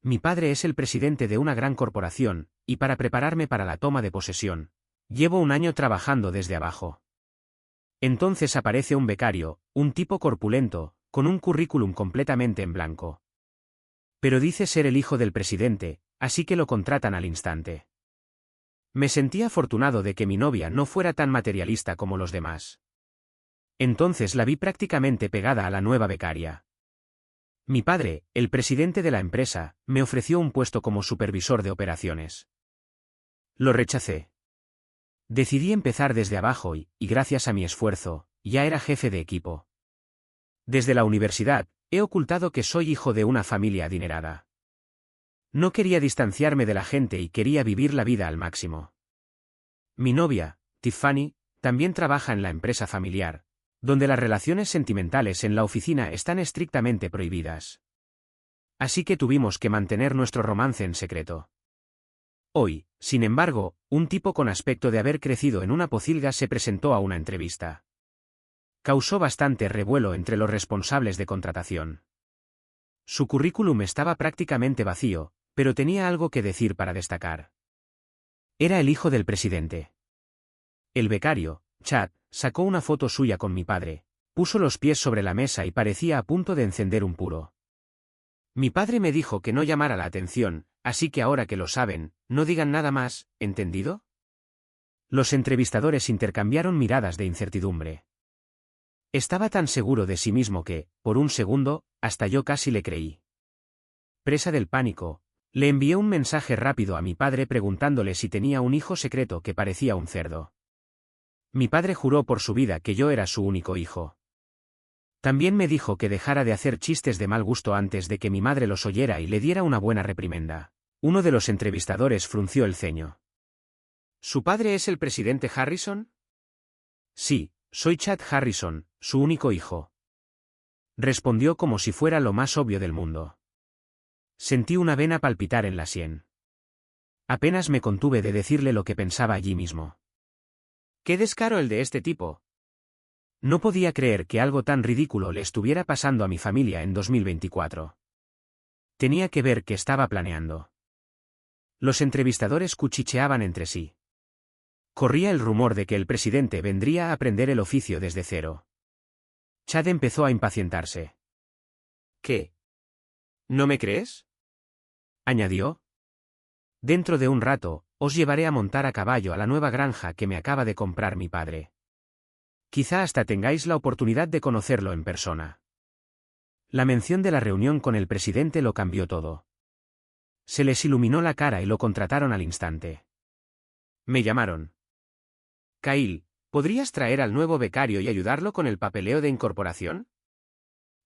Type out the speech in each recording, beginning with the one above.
Mi padre es el presidente de una gran corporación, y para prepararme para la toma de posesión, llevo un año trabajando desde abajo. Entonces aparece un becario, un tipo corpulento, con un currículum completamente en blanco. Pero dice ser el hijo del presidente, así que lo contratan al instante. Me sentí afortunado de que mi novia no fuera tan materialista como los demás. Entonces la vi prácticamente pegada a la nueva becaria. Mi padre, el presidente de la empresa, me ofreció un puesto como supervisor de operaciones. Lo rechacé. Decidí empezar desde abajo y, gracias a mi esfuerzo, ya era jefe de equipo. Desde la universidad, he ocultado que soy hijo de una familia adinerada. No quería distanciarme de la gente y quería vivir la vida al máximo. Mi novia, Tiffany, también trabaja en la empresa familiar, donde las relaciones sentimentales en la oficina están estrictamente prohibidas. Así que tuvimos que mantener nuestro romance en secreto. Hoy, sin embargo, un tipo con aspecto de haber crecido en una pocilga se presentó a una entrevista. Causó bastante revuelo entre los responsables de contratación. Su currículum estaba prácticamente vacío, pero tenía algo que decir para destacar. Era el hijo del presidente. El becario, Chad, sacó una foto suya con mi padre, puso los pies sobre la mesa y parecía a punto de encender un puro. Mi padre me dijo que no llamara la atención, así que ahora que lo saben, no digan nada más, ¿entendido? Los entrevistadores intercambiaron miradas de incertidumbre. Estaba tan seguro de sí mismo que, por un segundo, hasta yo casi le creí. Presa del pánico, le envié un mensaje rápido a mi padre preguntándole si tenía un hijo secreto que parecía un cerdo. Mi padre juró por su vida que yo era su único hijo. También me dijo que dejara de hacer chistes de mal gusto antes de que mi madre los oyera y le diera una buena reprimenda. Uno de los entrevistadores frunció el ceño. ¿Su padre es el presidente Harrison? Sí, soy Chad Harrison, su único hijo. Respondió como si fuera lo más obvio del mundo. Sentí una vena palpitar en la sien. Apenas me contuve de decirle lo que pensaba allí mismo. ¡Qué descaro el de este tipo! No podía creer que algo tan ridículo le estuviera pasando a mi familia en 2024. Tenía que ver qué estaba planeando. Los entrevistadores cuchicheaban entre sí. Corría el rumor de que el presidente vendría a aprender el oficio desde cero. Chad empezó a impacientarse. ¿Qué? ¿No me crees?, añadió. Dentro de un rato, os llevaré a montar a caballo a la nueva granja que me acaba de comprar mi padre. Quizá hasta tengáis la oportunidad de conocerlo en persona. La mención de la reunión con el presidente lo cambió todo. Se les iluminó la cara y lo contrataron al instante. Me llamaron. Kyle, ¿podrías traer al nuevo becario y ayudarlo con el papeleo de incorporación?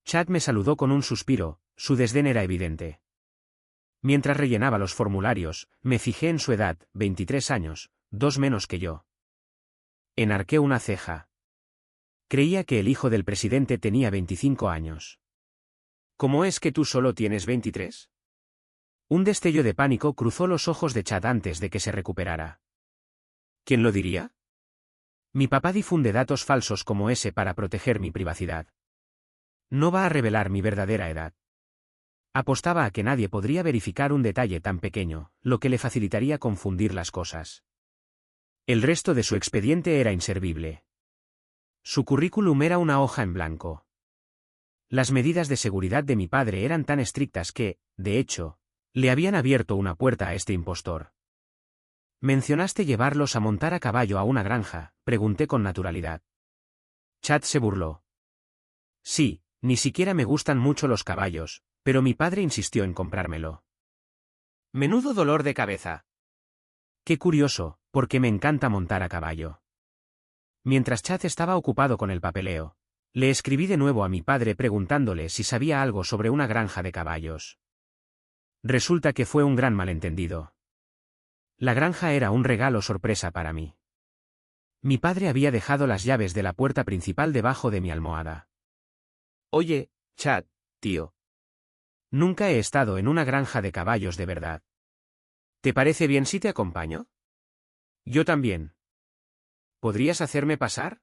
Chad me saludó con un suspiro, su desdén era evidente. Mientras rellenaba los formularios, me fijé en su edad, 23 años, 2 menos que yo. Enarqué una ceja. Creía que el hijo del presidente tenía 25 años. ¿Cómo es que tú solo tienes 23? Un destello de pánico cruzó los ojos de Chad antes de que se recuperara. ¿Quién lo diría? Mi papá difunde datos falsos como ese para proteger mi privacidad. No va a revelar mi verdadera edad. Apostaba a que nadie podría verificar un detalle tan pequeño, lo que le facilitaría confundir las cosas. El resto de su expediente era inservible. Su currículum era una hoja en blanco. Las medidas de seguridad de mi padre eran tan estrictas que, de hecho, le habían abierto una puerta a este impostor. ¿Mencionaste llevarlos a montar a caballo a una granja?, pregunté con naturalidad. Chad se burló. Sí, ni siquiera me gustan mucho los caballos, pero mi padre insistió en comprármelo. Menudo dolor de cabeza. Qué curioso, porque me encanta montar a caballo. Mientras Chad estaba ocupado con el papeleo, le escribí de nuevo a mi padre preguntándole si sabía algo sobre una granja de caballos. Resulta que fue un gran malentendido. La granja era un regalo sorpresa para mí. Mi padre había dejado las llaves de la puerta principal debajo de mi almohada. Oye, Chad, tío. Nunca he estado en una granja de caballos de verdad. ¿Te parece bien si te acompaño? Yo también. ¿Podrías hacerme pasar?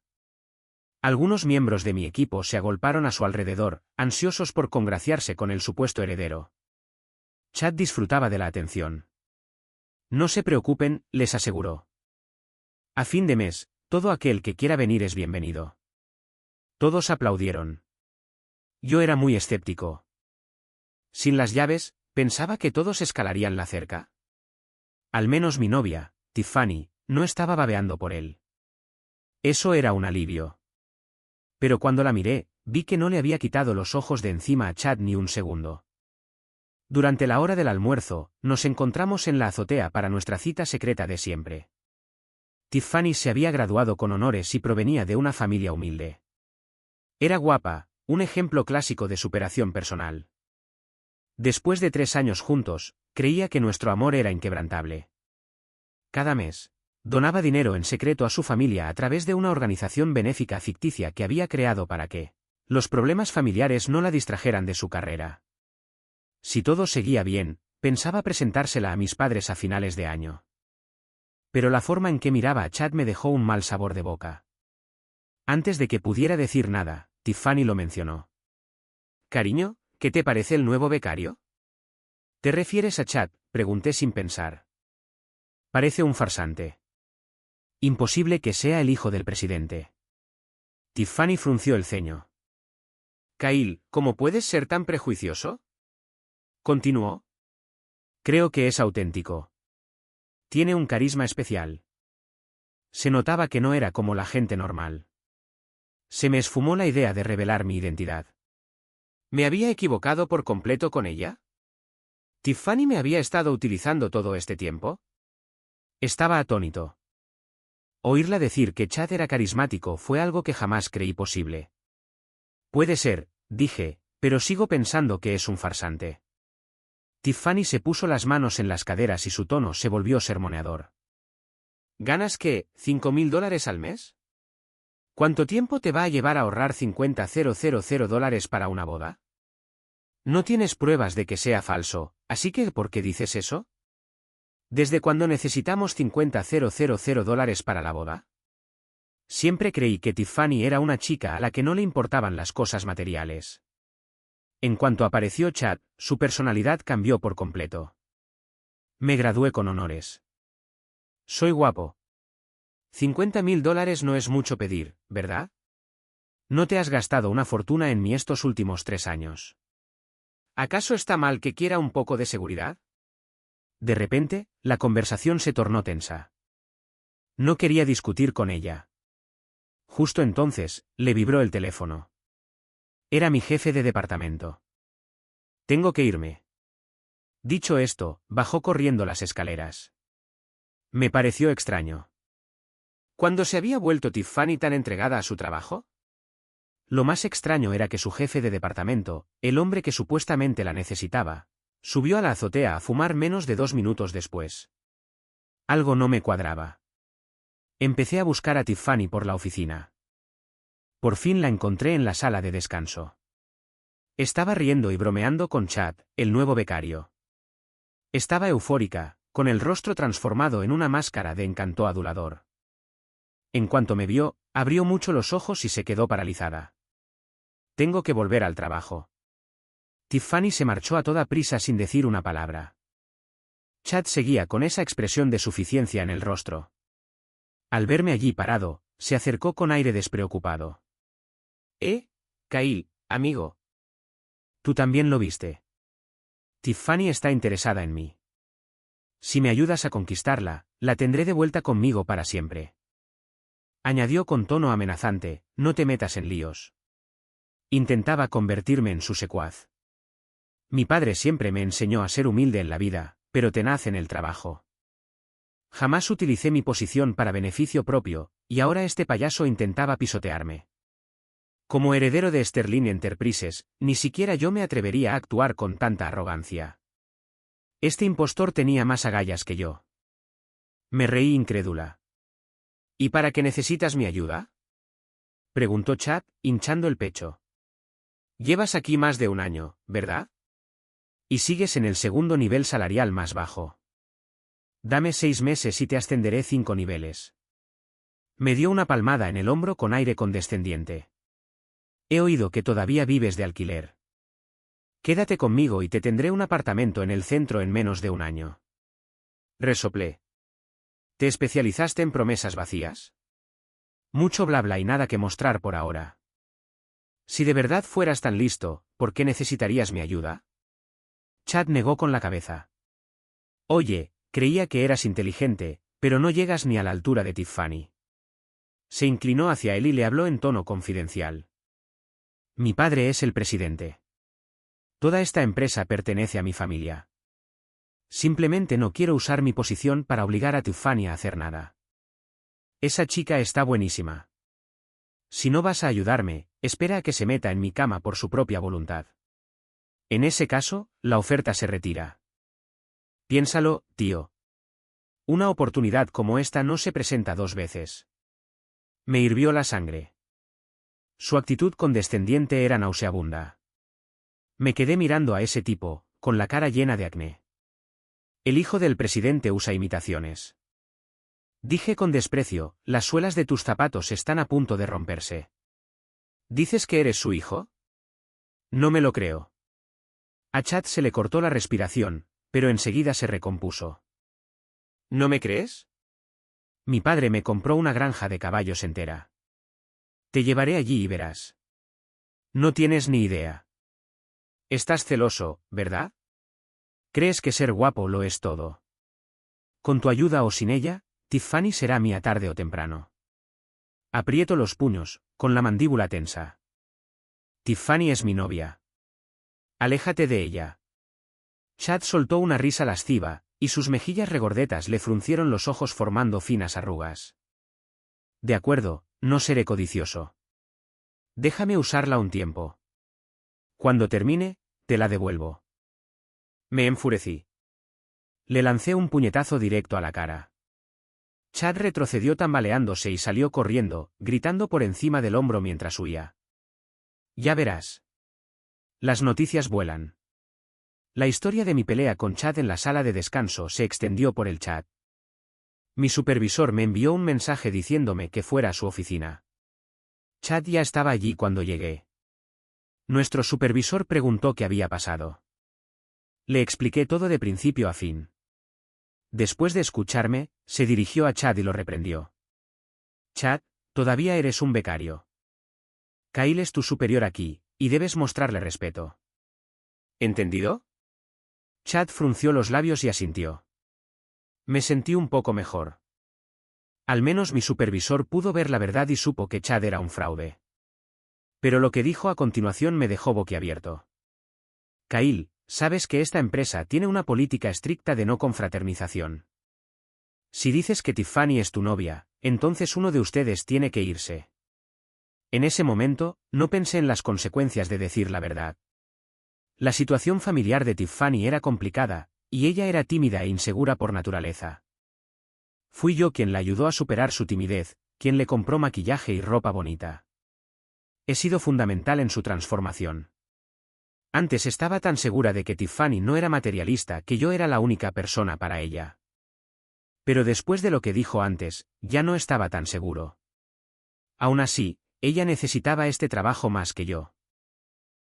Algunos miembros de mi equipo se agolparon a su alrededor, ansiosos por congraciarse con el supuesto heredero. Chad disfrutaba de la atención. No se preocupen, les aseguró. A fin de mes, todo aquel que quiera venir es bienvenido. Todos aplaudieron. Yo era muy escéptico. Sin las llaves, pensaba que todos escalarían la cerca. Al menos mi novia, Tiffany, no estaba babeando por él. Eso era un alivio. Pero cuando la miré, vi que no le había quitado los ojos de encima a Chad ni un segundo. Durante la hora del almuerzo, nos encontramos en la azotea para nuestra cita secreta de siempre. Tiffany se había graduado con honores y provenía de una familia humilde. Era guapa, un ejemplo clásico de superación personal. Después de 3 años juntos, creía que nuestro amor era inquebrantable. Cada mes, donaba dinero en secreto a su familia a través de una organización benéfica ficticia que había creado para que los problemas familiares no la distrajeran de su carrera. Si todo seguía bien, pensaba presentársela a mis padres a finales de año. Pero la forma en que miraba a Chad me dejó un mal sabor de boca. Antes de que pudiera decir nada, Tiffany lo mencionó. «Cariño, ¿qué te parece el nuevo becario?» «¿Te refieres a Chad?», pregunté sin pensar. «Parece un farsante. Imposible que sea el hijo del presidente». Tiffany frunció el ceño. «Kyle, ¿cómo puedes ser tan prejuicioso?», continuó. «Creo que es auténtico. Tiene un carisma especial». Se notaba que no era como la gente normal. Se me esfumó la idea de revelar mi identidad. ¿Me había equivocado por completo con ella? ¿Tiffany me había estado utilizando todo este tiempo? Estaba atónito. Oírla decir que Chad era carismático fue algo que jamás creí posible. Puede ser, dije, pero sigo pensando que es un farsante. Tiffany se puso las manos en las caderas y su tono se volvió sermoneador. ¿Ganas qué, $5.000 al mes? ¿Cuánto tiempo te va a llevar a ahorrar $50,000 para una boda? No tienes pruebas de que sea falso, así que ¿por qué dices eso? ¿Desde cuándo necesitamos $50,000 para la boda? Siempre creí que Tiffany era una chica a la que no le importaban las cosas materiales. En cuanto apareció Chad, su personalidad cambió por completo. Me gradué con honores. Soy guapo. $50.000 no es mucho pedir, ¿verdad? No te has gastado una fortuna en mí estos últimos 3 años. ¿Acaso está mal que quiera un poco de seguridad? De repente, la conversación se tornó tensa. No quería discutir con ella. Justo entonces, le vibró el teléfono. Era mi jefe de departamento. Tengo que irme. Dicho esto, bajó corriendo las escaleras. Me pareció extraño. ¿Cuándo se había vuelto Tiffany tan entregada a su trabajo? Lo más extraño era que su jefe de departamento, el hombre que supuestamente la necesitaba, subió a la azotea a fumar menos de 2 minutos después. Algo no me cuadraba. Empecé a buscar a Tiffany por la oficina. Por fin la encontré en la sala de descanso. Estaba riendo y bromeando con Chad, el nuevo becario. Estaba eufórica, con el rostro transformado en una máscara de encanto adulador. En cuanto me vio, abrió mucho los ojos y se quedó paralizada. Tengo que volver al trabajo. Tiffany se marchó a toda prisa sin decir una palabra. Chad seguía con esa expresión de suficiencia en el rostro. Al verme allí parado, se acercó con aire despreocupado. Kyle, amigo. ¿Tú también lo viste? Tiffany está interesada en mí. Si me ayudas a conquistarla, la tendré de vuelta conmigo para siempre. Añadió con tono amenazante, no te metas en líos. Intentaba convertirme en su secuaz. Mi padre siempre me enseñó a ser humilde en la vida, pero tenaz en el trabajo. Jamás utilicé mi posición para beneficio propio, y ahora este payaso intentaba pisotearme. Como heredero de Sterling Enterprises, ni siquiera yo me atrevería a actuar con tanta arrogancia. Este impostor tenía más agallas que yo. Me reí incrédula. ¿Y para qué necesitas mi ayuda?, preguntó Chad, hinchando el pecho. Llevas aquí más de 1 año, ¿verdad? Y sigues en el segundo nivel salarial más bajo. Dame 6 meses y te ascenderé 5 niveles. Me dio una palmada en el hombro con aire condescendiente. He oído que todavía vives de alquiler. Quédate conmigo y te tendré un apartamento en el centro en menos de un año. Resoplé. ¿Te especializaste en promesas vacías? Mucho bla bla y nada que mostrar por ahora. Si de verdad fueras tan listo, ¿por qué necesitarías mi ayuda? Chad negó con la cabeza. Oye, creía que eras inteligente, pero no llegas ni a la altura de Tiffany. Se inclinó hacia él y le habló en tono confidencial. Mi padre es el presidente. Toda esta empresa pertenece a mi familia. Simplemente no quiero usar mi posición para obligar a Tiffany a hacer nada. Esa chica está buenísima. Si no vas a ayudarme, espera a que se meta en mi cama por su propia voluntad. En ese caso, la oferta se retira. Piénsalo, tío. Una oportunidad como esta no se presenta dos veces. Me hirvió la sangre. Su actitud condescendiente era nauseabunda. Me quedé mirando a ese tipo, con la cara llena de acné. El hijo del presidente usa imitaciones. Dije con desprecio, las suelas de tus zapatos están a punto de romperse. ¿Dices que eres su hijo? No me lo creo. A Chad se le cortó la respiración, pero enseguida se recompuso. ¿No me crees? Mi padre me compró una granja de caballos entera. Te llevaré allí y verás. No tienes ni idea. Estás celoso, ¿verdad? ¿Crees que ser guapo lo es todo? Con tu ayuda o sin ella, Tiffany será mía tarde o temprano. Aprieto los puños, con la mandíbula tensa. Tiffany es mi novia. Aléjate de ella. Chad soltó una risa lasciva, y sus mejillas regordetas le fruncieron los ojos formando finas arrugas. De acuerdo, no seré codicioso. Déjame usarla un tiempo. Cuando termine, te la devuelvo. Me enfurecí. Le lancé un puñetazo directo a la cara. Chad retrocedió tambaleándose y salió corriendo, gritando por encima del hombro mientras huía. Ya verás. Las noticias vuelan. La historia de mi pelea con Chad en la sala de descanso se extendió por el chat. Mi supervisor me envió un mensaje diciéndome que fuera a su oficina. Chad ya estaba allí cuando llegué. Nuestro supervisor preguntó qué había pasado. Le expliqué todo de principio a fin. Después de escucharme, se dirigió a Chad y lo reprendió. Chad, todavía eres un becario. Kyle es tu superior aquí, y debes mostrarle respeto. ¿Entendido? Chad frunció los labios y asintió. Me sentí un poco mejor. Al menos mi supervisor pudo ver la verdad y supo que Chad era un fraude. Pero lo que dijo a continuación me dejó boquiabierto. Kyle, sabes que esta empresa tiene una política estricta de no confraternización. Si dices que Tiffany es tu novia, entonces uno de ustedes tiene que irse. En ese momento, no pensé en las consecuencias de decir la verdad. La situación familiar de Tiffany era complicada, y ella era tímida e insegura por naturaleza. Fui yo quien la ayudó a superar su timidez, quien le compró maquillaje y ropa bonita. He sido fundamental en su transformación. Antes estaba tan segura de que Tiffany no era materialista que yo era la única persona para ella. Pero después de lo que dijo antes, ya no estaba tan seguro. Aún así, ella necesitaba este trabajo más que yo.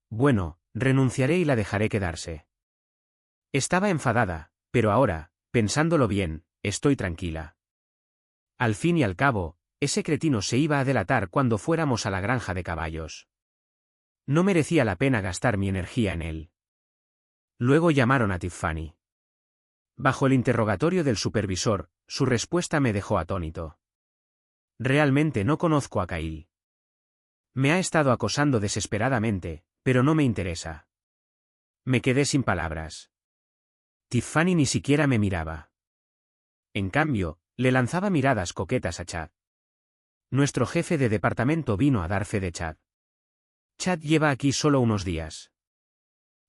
Bueno, renunciaré y la dejaré quedarse. Estaba enfadada, pero ahora, pensándolo bien, estoy tranquila. Al fin y al cabo, ese cretino se iba a delatar cuando fuéramos a la granja de caballos. No merecía la pena gastar mi energía en él. Luego llamaron a Tiffany. Bajo el interrogatorio del supervisor, su respuesta me dejó atónito. Realmente no conozco a Kyle. Me ha estado acosando desesperadamente, pero no me interesa. Me quedé sin palabras. Tiffany ni siquiera me miraba. En cambio, le lanzaba miradas coquetas a Chad. Nuestro jefe de departamento vino a dar fe de Chad. Chad lleva aquí solo unos días.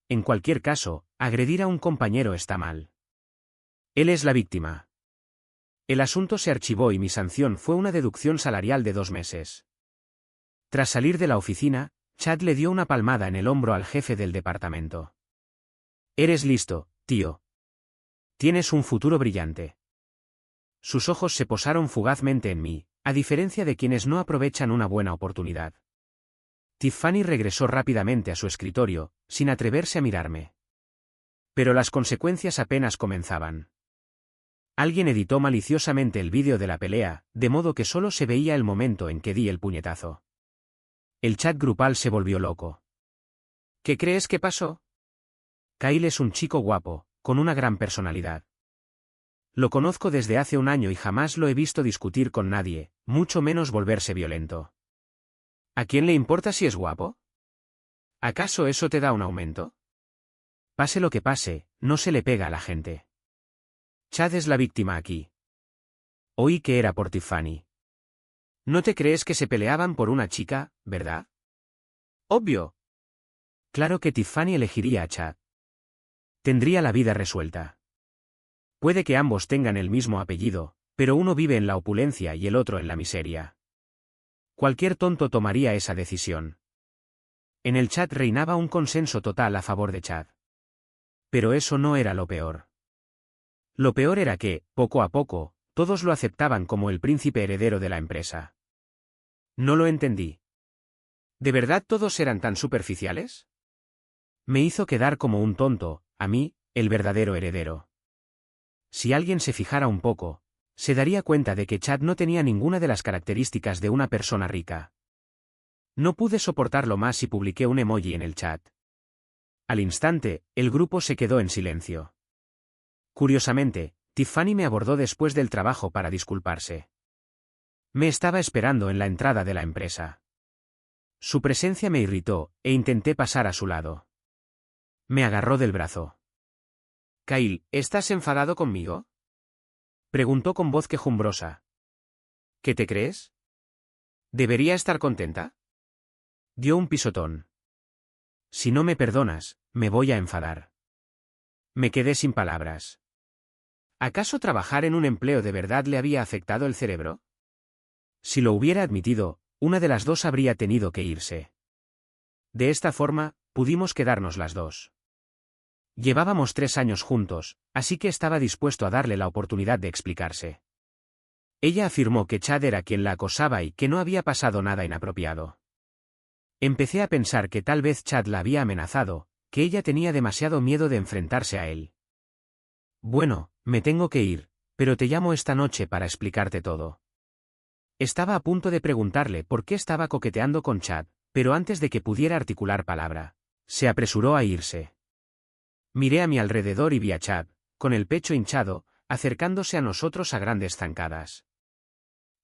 En cualquier caso, agredir a un compañero está mal. Él es la víctima. El asunto se archivó y mi sanción fue una deducción salarial de 2 meses. Tras salir de la oficina, Chad le dio una palmada en el hombro al jefe del departamento. Eres listo, tío. Tienes un futuro brillante. Sus ojos se posaron fugazmente en mí, a diferencia de quienes no aprovechan una buena oportunidad. Tiffany regresó rápidamente a su escritorio, sin atreverse a mirarme. Pero las consecuencias apenas comenzaban. Alguien editó maliciosamente el vídeo de la pelea, de modo que solo se veía el momento en que di el puñetazo. El chat grupal se volvió loco. ¿Qué crees que pasó? Kyle es un chico guapo, con una gran personalidad. Lo conozco desde hace un año y jamás lo he visto discutir con nadie, mucho menos volverse violento. ¿A quién le importa si es guapo? ¿Acaso eso te da un aumento? Pase lo que pase, no se le pega a la gente. Chad es la víctima aquí. Oí que era por Tiffany. ¿No te crees que se peleaban por una chica, verdad? Obvio. Claro que Tiffany elegiría a Chad. Tendría la vida resuelta. Puede que ambos tengan el mismo apellido, pero uno vive en la opulencia y el otro en la miseria. Cualquier tonto tomaría esa decisión. En el chat reinaba un consenso total a favor de Chad. Pero eso no era lo peor. Lo peor era que, poco a poco, todos lo aceptaban como el príncipe heredero de la empresa. No lo entendí. ¿De verdad todos eran tan superficiales? Me hizo quedar como un tonto, a mí, el verdadero heredero. Si alguien se fijara un poco, se daría cuenta de que Chad no tenía ninguna de las características de una persona rica. No pude soportarlo más y publiqué un emoji en el chat. Al instante, el grupo se quedó en silencio. Curiosamente, Tiffany me abordó después del trabajo para disculparse. Me estaba esperando en la entrada de la empresa. Su presencia me irritó, e intenté pasar a su lado. Me agarró del brazo. Kyle, ¿estás enfadado conmigo? Preguntó con voz quejumbrosa. ¿Qué te crees? ¿Debería estar contenta? Dio un pisotón. Si no me perdonas, me voy a enfadar. Me quedé sin palabras. ¿Acaso trabajar en un empleo de verdad le había afectado el cerebro? Si lo hubiera admitido, una de las dos habría tenido que irse. De esta forma, pudimos quedarnos las dos. Llevábamos 3 años juntos, así que estaba dispuesto a darle la oportunidad de explicarse. Ella afirmó que Chad era quien la acosaba y que no había pasado nada inapropiado. Empecé a pensar que tal vez Chad la había amenazado, que ella tenía demasiado miedo de enfrentarse a él. Bueno, me tengo que ir, pero te llamo esta noche para explicarte todo. Estaba a punto de preguntarle por qué estaba coqueteando con Chad, pero antes de que pudiera articular palabra, se apresuró a irse. Miré a mi alrededor y vi a Chad, con el pecho hinchado, acercándose a nosotros a grandes zancadas.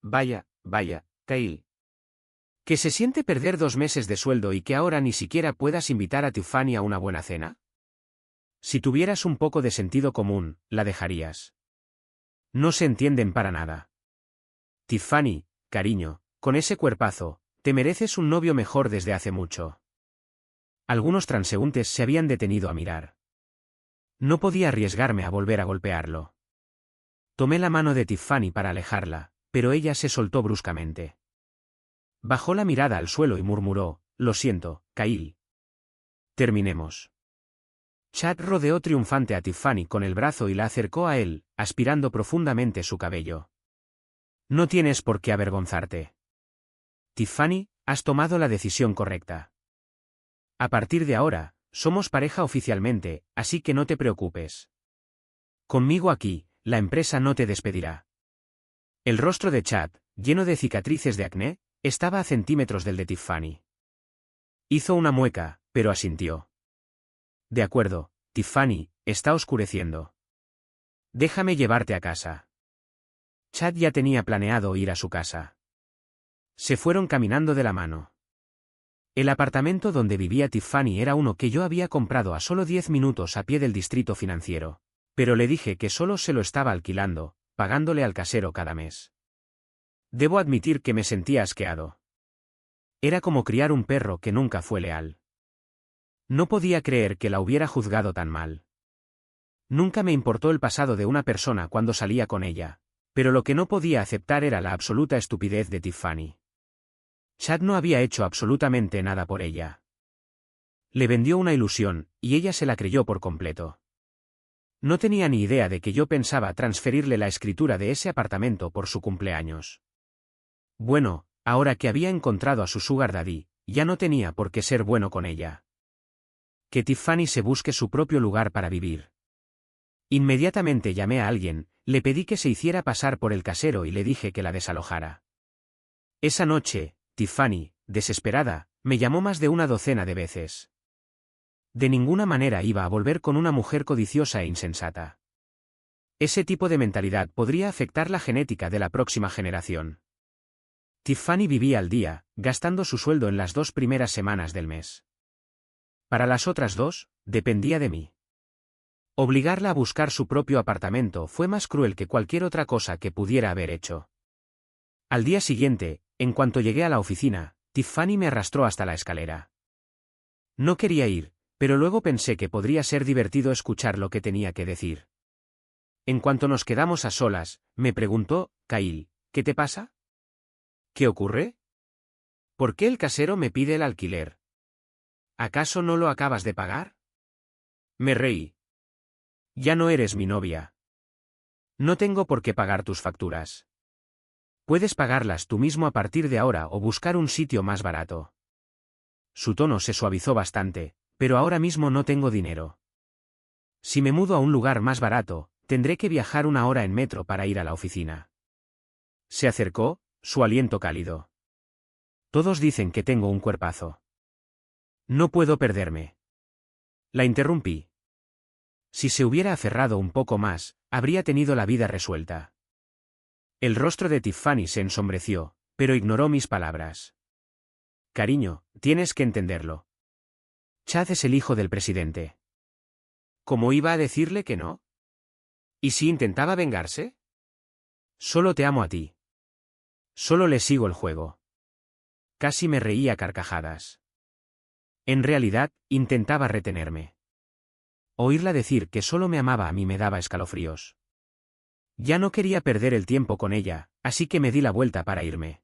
Vaya, Kyle. ¿Que se siente perder 2 meses de sueldo y que ahora ni siquiera puedas invitar a Tiffany a una buena cena? Si tuvieras un poco de sentido común, la dejarías. No se entienden para nada. Tiffany, cariño, con ese cuerpazo, te mereces un novio mejor desde hace mucho. Algunos transeúntes se habían detenido a mirar. No podía arriesgarme a volver a golpearlo. Tomé la mano de Tiffany para alejarla, pero ella se soltó bruscamente. Bajó la mirada al suelo y murmuró, lo siento, Kyle. Terminemos. Chad rodeó triunfante a Tiffany con el brazo y la acercó a él, aspirando profundamente su cabello. No tienes por qué avergonzarte. Tiffany, has tomado la decisión correcta. A partir de ahora, somos pareja oficialmente, así que no te preocupes. Conmigo aquí, la empresa no te despedirá. El rostro de Chad, lleno de cicatrices de acné, estaba a centímetros del de Tiffany. Hizo una mueca, pero asintió. De acuerdo, Tiffany, está oscureciendo. Déjame llevarte a casa. Chad ya tenía planeado ir a su casa. Se fueron caminando de la mano. El apartamento donde vivía Tiffany era uno que yo había comprado a solo 10 minutos a pie del distrito financiero, pero le dije que solo se lo estaba alquilando, pagándole al casero cada mes. Debo admitir que me sentía asqueado. Era como criar un perro que nunca fue leal. No podía creer que la hubiera juzgado tan mal. Nunca me importó el pasado de una persona cuando salía con ella, pero lo que no podía aceptar era la absoluta estupidez de Tiffany. Chad no había hecho absolutamente nada por ella. Le vendió una ilusión, y ella se la creyó por completo. No tenía ni idea de que yo pensaba transferirle la escritura de ese apartamento por su cumpleaños. Bueno, ahora que había encontrado a su sugar daddy, ya no tenía por qué ser bueno con ella. Que Tiffany se busque su propio lugar para vivir. Inmediatamente llamé a alguien, le pedí que se hiciera pasar por el casero y le dije que la desalojara. Esa noche, Tiffany, desesperada, me llamó más de una docena de veces. De ninguna manera iba a volver con una mujer codiciosa e insensata. Ese tipo de mentalidad podría afectar la genética de la próxima generación. Tiffany vivía al día, gastando su sueldo en las 2 primeras semanas del mes. Para las otras 2, dependía de mí. Obligarla a buscar su propio apartamento fue más cruel que cualquier otra cosa que pudiera haber hecho. Al día siguiente, en cuanto llegué a la oficina, Tiffany me arrastró hasta la escalera. No quería ir, pero luego pensé que podría ser divertido escuchar lo que tenía que decir. En cuanto nos quedamos a solas, me preguntó, Kyle, ¿qué te pasa? ¿Qué ocurre? ¿Por qué el casero me pide el alquiler? ¿Acaso no lo acabas de pagar? Me reí. Ya no eres mi novia. No tengo por qué pagar tus facturas. Puedes pagarlas tú mismo a partir de ahora o buscar un sitio más barato. Su tono se suavizó bastante, pero ahora mismo no tengo dinero. Si me mudo a un lugar más barato, tendré que viajar 1 hora en metro para ir a la oficina. Se acercó, su aliento cálido. Todos dicen que tengo un cuerpazo. No puedo perderme. La interrumpí. Si se hubiera aferrado un poco más, habría tenido la vida resuelta. El rostro de Tiffany se ensombreció, pero ignoró mis palabras. Cariño, tienes que entenderlo. Chad es el hijo del presidente. ¿Cómo iba a decirle que no? ¿Y si intentaba vengarse? Solo te amo a ti. Solo le sigo el juego. Casi me reía a carcajadas. En realidad, intentaba retenerme. Oírla decir que solo me amaba a mí me daba escalofríos. Ya no quería perder el tiempo con ella, así que me di la vuelta para irme.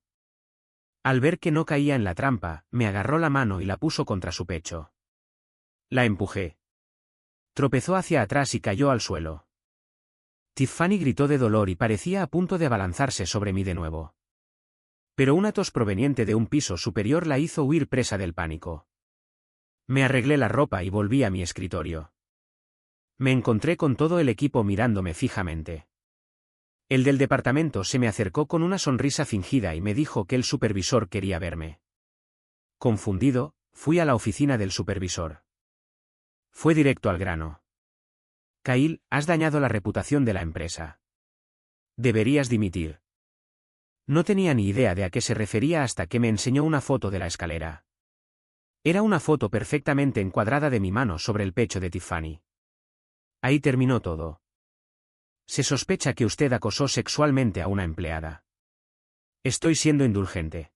Al ver que no caía en la trampa, me agarró la mano y la puso contra su pecho. La empujé. Tropezó hacia atrás y cayó al suelo. Tiffany gritó de dolor y parecía a punto de abalanzarse sobre mí de nuevo. Pero una tos proveniente de un piso superior la hizo huir presa del pánico. Me arreglé la ropa y volví a mi escritorio. Me encontré con todo el equipo mirándome fijamente. El del departamento se me acercó con una sonrisa fingida y me dijo que el supervisor quería verme. Confundido, fui a la oficina del supervisor. Fue directo al grano. Kyle, has dañado la reputación de la empresa. Deberías dimitir. No tenía ni idea de a qué se refería hasta que me enseñó una foto de la escalera. Era una foto perfectamente encuadrada de mi mano sobre el pecho de Tiffany. Ahí terminó todo. Se sospecha que usted acosó sexualmente a una empleada. Estoy siendo indulgente.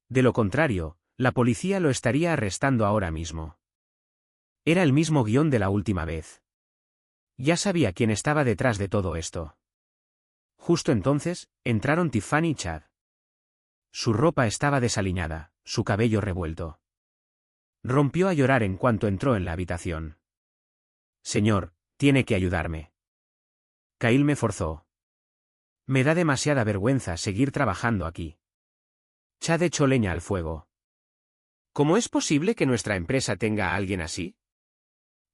De lo contrario, la policía lo estaría arrestando ahora mismo. Era el mismo guión de la última vez. Ya sabía quién estaba detrás de todo esto. Justo entonces, entraron Tiffany y Chad. Su ropa estaba desaliñada, su cabello revuelto. Rompió a llorar en cuanto entró en la habitación. Señor, tiene que ayudarme. Kyle me forzó. Me da demasiada vergüenza seguir trabajando aquí. Chad echó leña al fuego. ¿Cómo es posible que nuestra empresa tenga a alguien así?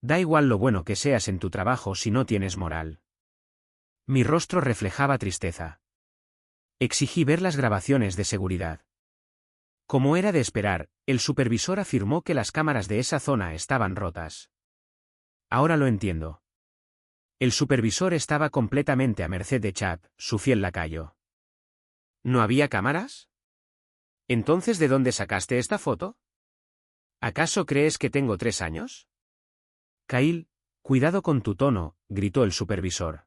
Da igual lo bueno que seas en tu trabajo si no tienes moral. Mi rostro reflejaba tristeza. Exigí ver las grabaciones de seguridad. Como era de esperar, el supervisor afirmó que las cámaras de esa zona estaban rotas. Ahora lo entiendo. El supervisor estaba completamente a merced de Chad, su fiel lacayo. ¿No había cámaras? ¿Entonces de dónde sacaste esta foto? ¿Acaso crees que tengo 3 años? Kyle, cuidado con tu tono, gritó el supervisor.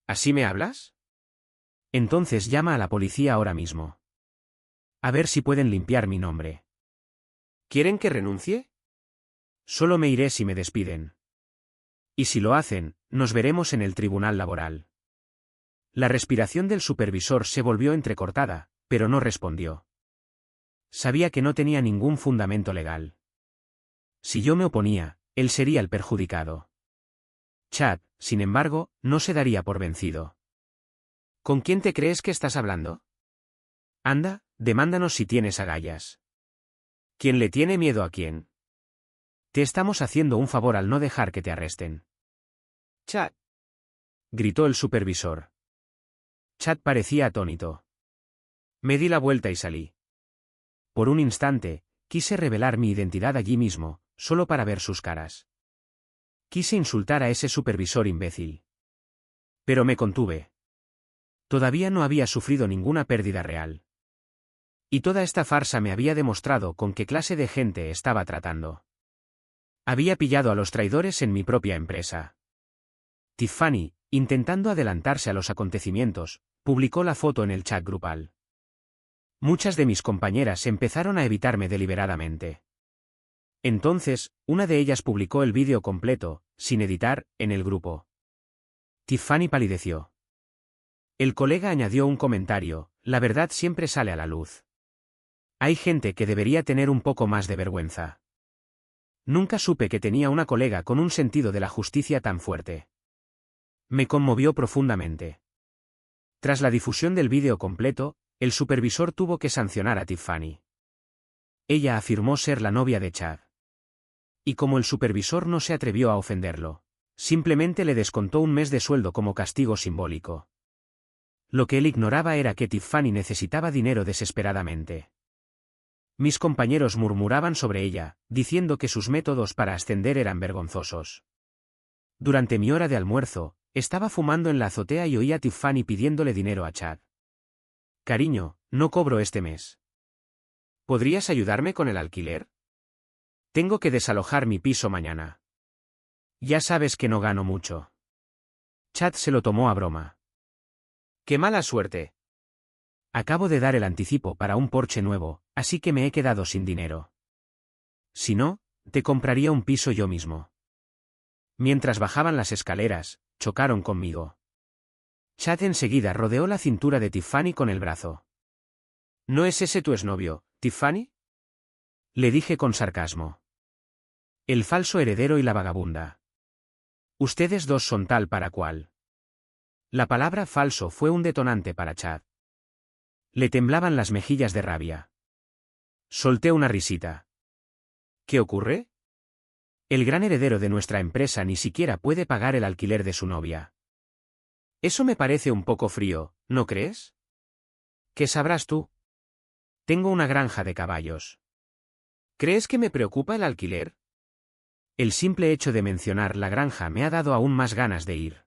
¿Así me hablas? Entonces llama a la policía ahora mismo. A ver si pueden limpiar mi nombre. ¿Quieren que renuncie? Solo me iré si me despiden. Y si lo hacen, nos veremos en el tribunal laboral. La respiración del supervisor se volvió entrecortada, pero no respondió. Sabía que no tenía ningún fundamento legal. Si yo me oponía, él sería el perjudicado. Chad, sin embargo, no se daría por vencido. ¿Con quién te crees que estás hablando? Anda, demándanos si tienes agallas. ¿Quién le tiene miedo a quién? Te estamos haciendo un favor al no dejar que te arresten. Chad, gritó el supervisor. Chad parecía atónito. Me di la vuelta y salí. Por un instante, quise revelar mi identidad allí mismo, solo para ver sus caras. Quise insultar a ese supervisor imbécil. Pero me contuve. Todavía no había sufrido ninguna pérdida real. Y toda esta farsa me había demostrado con qué clase de gente estaba tratando. Había pillado a los traidores en mi propia empresa. Tiffany, intentando adelantarse a los acontecimientos, publicó la foto en el chat grupal. Muchas de mis compañeras empezaron a evitarme deliberadamente. Entonces, una de ellas publicó el vídeo completo, sin editar, en el grupo. Tiffany palideció. El colega añadió un comentario: la verdad siempre sale a la luz. Hay gente que debería tener un poco más de vergüenza. Nunca supe que tenía una colega con un sentido de la justicia tan fuerte. Me conmovió profundamente. Tras la difusión del vídeo completo, el supervisor tuvo que sancionar a Tiffany. Ella afirmó ser la novia de Chad. Y como el supervisor no se atrevió a ofenderlo, simplemente le descontó un mes de sueldo como castigo simbólico. Lo que él ignoraba era que Tiffany necesitaba dinero desesperadamente. Mis compañeros murmuraban sobre ella, diciendo que sus métodos para ascender eran vergonzosos. Durante mi hora de almuerzo, estaba fumando en la azotea y oí a Tiffany pidiéndole dinero a Chad. Cariño, no cobro este mes. ¿Podrías ayudarme con el alquiler? Tengo que desalojar mi piso mañana. Ya sabes que no gano mucho. Chad se lo tomó a broma. ¡Qué mala suerte! Acabo de dar el anticipo para un Porsche nuevo, así que me he quedado sin dinero. Si no, te compraría un piso yo mismo. Mientras bajaban las escaleras, chocaron conmigo. Chad enseguida rodeó la cintura de Tiffany con el brazo. ¿No es ese tu exnovio, Tiffany? Le dije con sarcasmo. El falso heredero y la vagabunda. Ustedes dos son tal para cual. La palabra falso fue un detonante para Chad. Le temblaban las mejillas de rabia. Solté una risita. ¿Qué ocurre? El gran heredero de nuestra empresa ni siquiera puede pagar el alquiler de su novia. Eso me parece un poco frío, ¿no crees? ¿Qué sabrás tú? Tengo una granja de caballos. ¿Crees que me preocupa el alquiler? El simple hecho de mencionar la granja me ha dado aún más ganas de ir.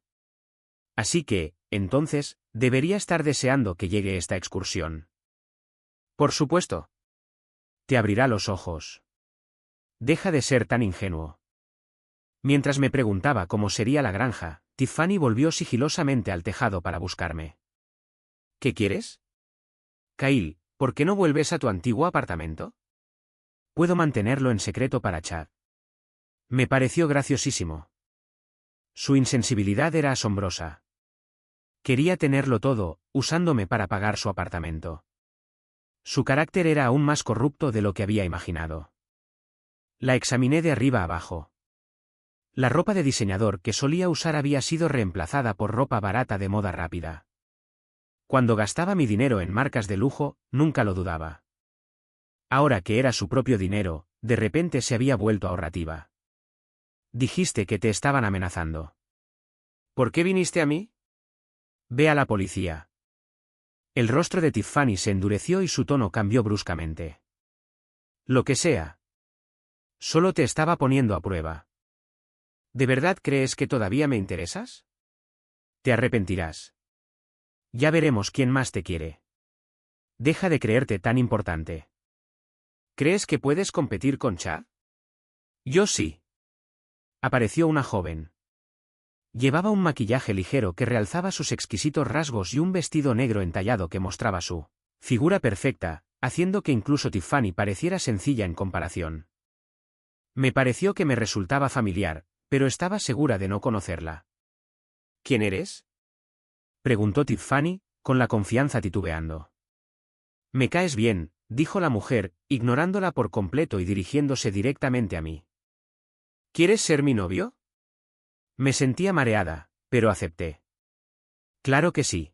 Así que, entonces, debería estar deseando que llegue esta excursión. Por supuesto. Te abrirá los ojos. Deja de ser tan ingenuo. Mientras me preguntaba cómo sería la granja, Tiffany volvió sigilosamente al tejado para buscarme. ¿Qué quieres? Kyle, ¿por qué no vuelves a tu antiguo apartamento? Puedo mantenerlo en secreto para Chad. Me pareció graciosísimo. Su insensibilidad era asombrosa. Quería tenerlo todo, usándome para pagar su apartamento. Su carácter era aún más corrupto de lo que había imaginado. La examiné de arriba abajo. La ropa de diseñador que solía usar había sido reemplazada por ropa barata de moda rápida. Cuando gastaba mi dinero en marcas de lujo, nunca lo dudaba. Ahora que era su propio dinero, de repente se había vuelto ahorrativa. Dijiste que te estaban amenazando. ¿Por qué viniste a mí? Ve a la policía. El rostro de Tiffany se endureció y su tono cambió bruscamente. Lo que sea. Solo te estaba poniendo a prueba. ¿De verdad crees que todavía me interesas? Te arrepentirás. Ya veremos quién más te quiere. Deja de creerte tan importante. ¿Crees que puedes competir con Chad? Yo sí. Apareció una joven. Llevaba un maquillaje ligero que realzaba sus exquisitos rasgos y un vestido negro entallado que mostraba su figura perfecta, haciendo que incluso Tiffany pareciera sencilla en comparación. Me pareció que me resultaba familiar, pero estaba segura de no conocerla. ¿Quién eres? Preguntó Tiffany, con la confianza titubeando. Me caes bien, dijo la mujer, ignorándola por completo y dirigiéndose directamente a mí. ¿Quieres ser mi novio? Me sentía mareada, pero acepté. Claro que sí.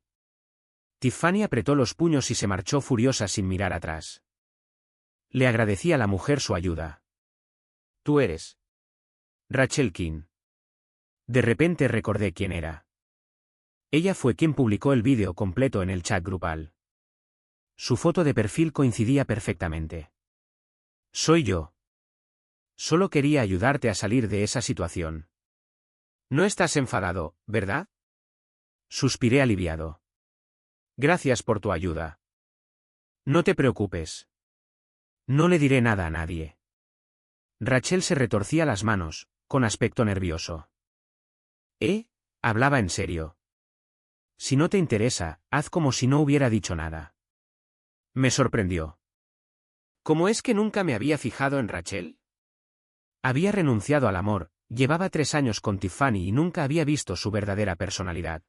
Tiffany apretó los puños y se marchó furiosa sin mirar atrás. Le agradecí a la mujer su ayuda. Tú eres Rachel King. De repente recordé quién era. Ella fue quien publicó el vídeo completo en el chat grupal. Su foto de perfil coincidía perfectamente. Soy yo. Solo quería ayudarte a salir de esa situación. No estás enfadado, ¿verdad? Suspiré aliviado. Gracias por tu ayuda. No te preocupes. No le diré nada a nadie. Rachel se retorcía las manos, con aspecto nervioso. Hablaba en serio. Si no te interesa, haz como si no hubiera dicho nada. Me sorprendió. ¿Cómo es que nunca me había fijado en Rachel? Había renunciado al amor, llevaba 3 años con Tiffany y nunca había visto su verdadera personalidad.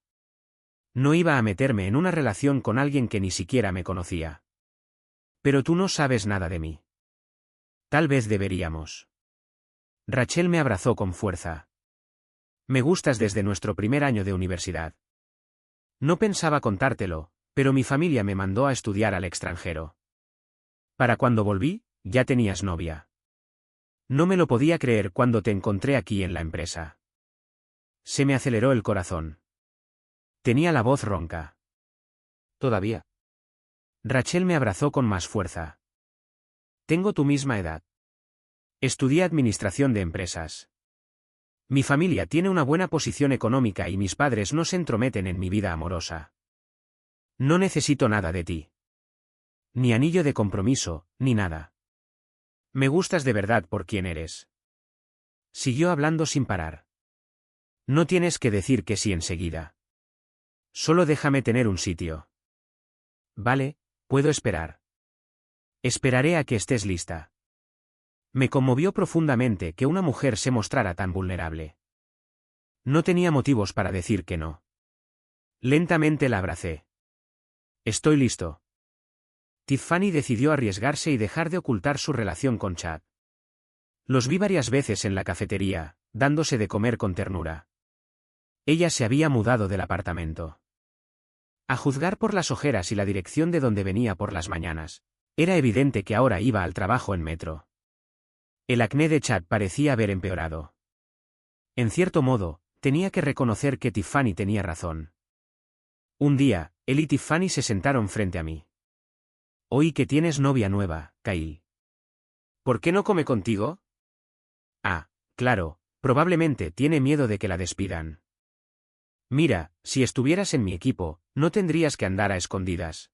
No iba a meterme en una relación con alguien que ni siquiera me conocía. Pero tú no sabes nada de mí. Tal vez deberíamos. Rachel me abrazó con fuerza. Me gustas desde nuestro primer año de universidad. No pensaba contártelo, pero mi familia me mandó a estudiar al extranjero. Para cuando volví, ya tenías novia. No me lo podía creer cuando te encontré aquí en la empresa. Se me aceleró el corazón. Tenía la voz ronca. ¿Todavía? Rachel me abrazó con más fuerza. Tengo tu misma edad. Estudié administración de empresas. Mi familia tiene una buena posición económica y mis padres no se entrometen en mi vida amorosa. No necesito nada de ti. Ni anillo de compromiso, ni nada. Me gustas de verdad por quien eres. Siguió hablando sin parar. No tienes que decir que sí enseguida. Solo déjame tener un sitio. Vale, puedo esperar. Esperaré a que estés lista. Me conmovió profundamente que una mujer se mostrara tan vulnerable. No tenía motivos para decir que no. Lentamente la abracé. Estoy listo. Tiffany decidió arriesgarse y dejar de ocultar su relación con Chad. Los vi varias veces en la cafetería, dándose de comer con ternura. Ella se había mudado del apartamento. A juzgar por las ojeras y la dirección de donde venía por las mañanas, era evidente que ahora iba al trabajo en metro. El acné de Chad parecía haber empeorado. En cierto modo, tenía que reconocer que Tiffany tenía razón. Un día, él y Tiffany se sentaron frente a mí. Oí que tienes novia nueva, Kyle. ¿Por qué no come contigo? Ah, claro, probablemente tiene miedo de que la despidan. Mira, si estuvieras en mi equipo, no tendrías que andar a escondidas.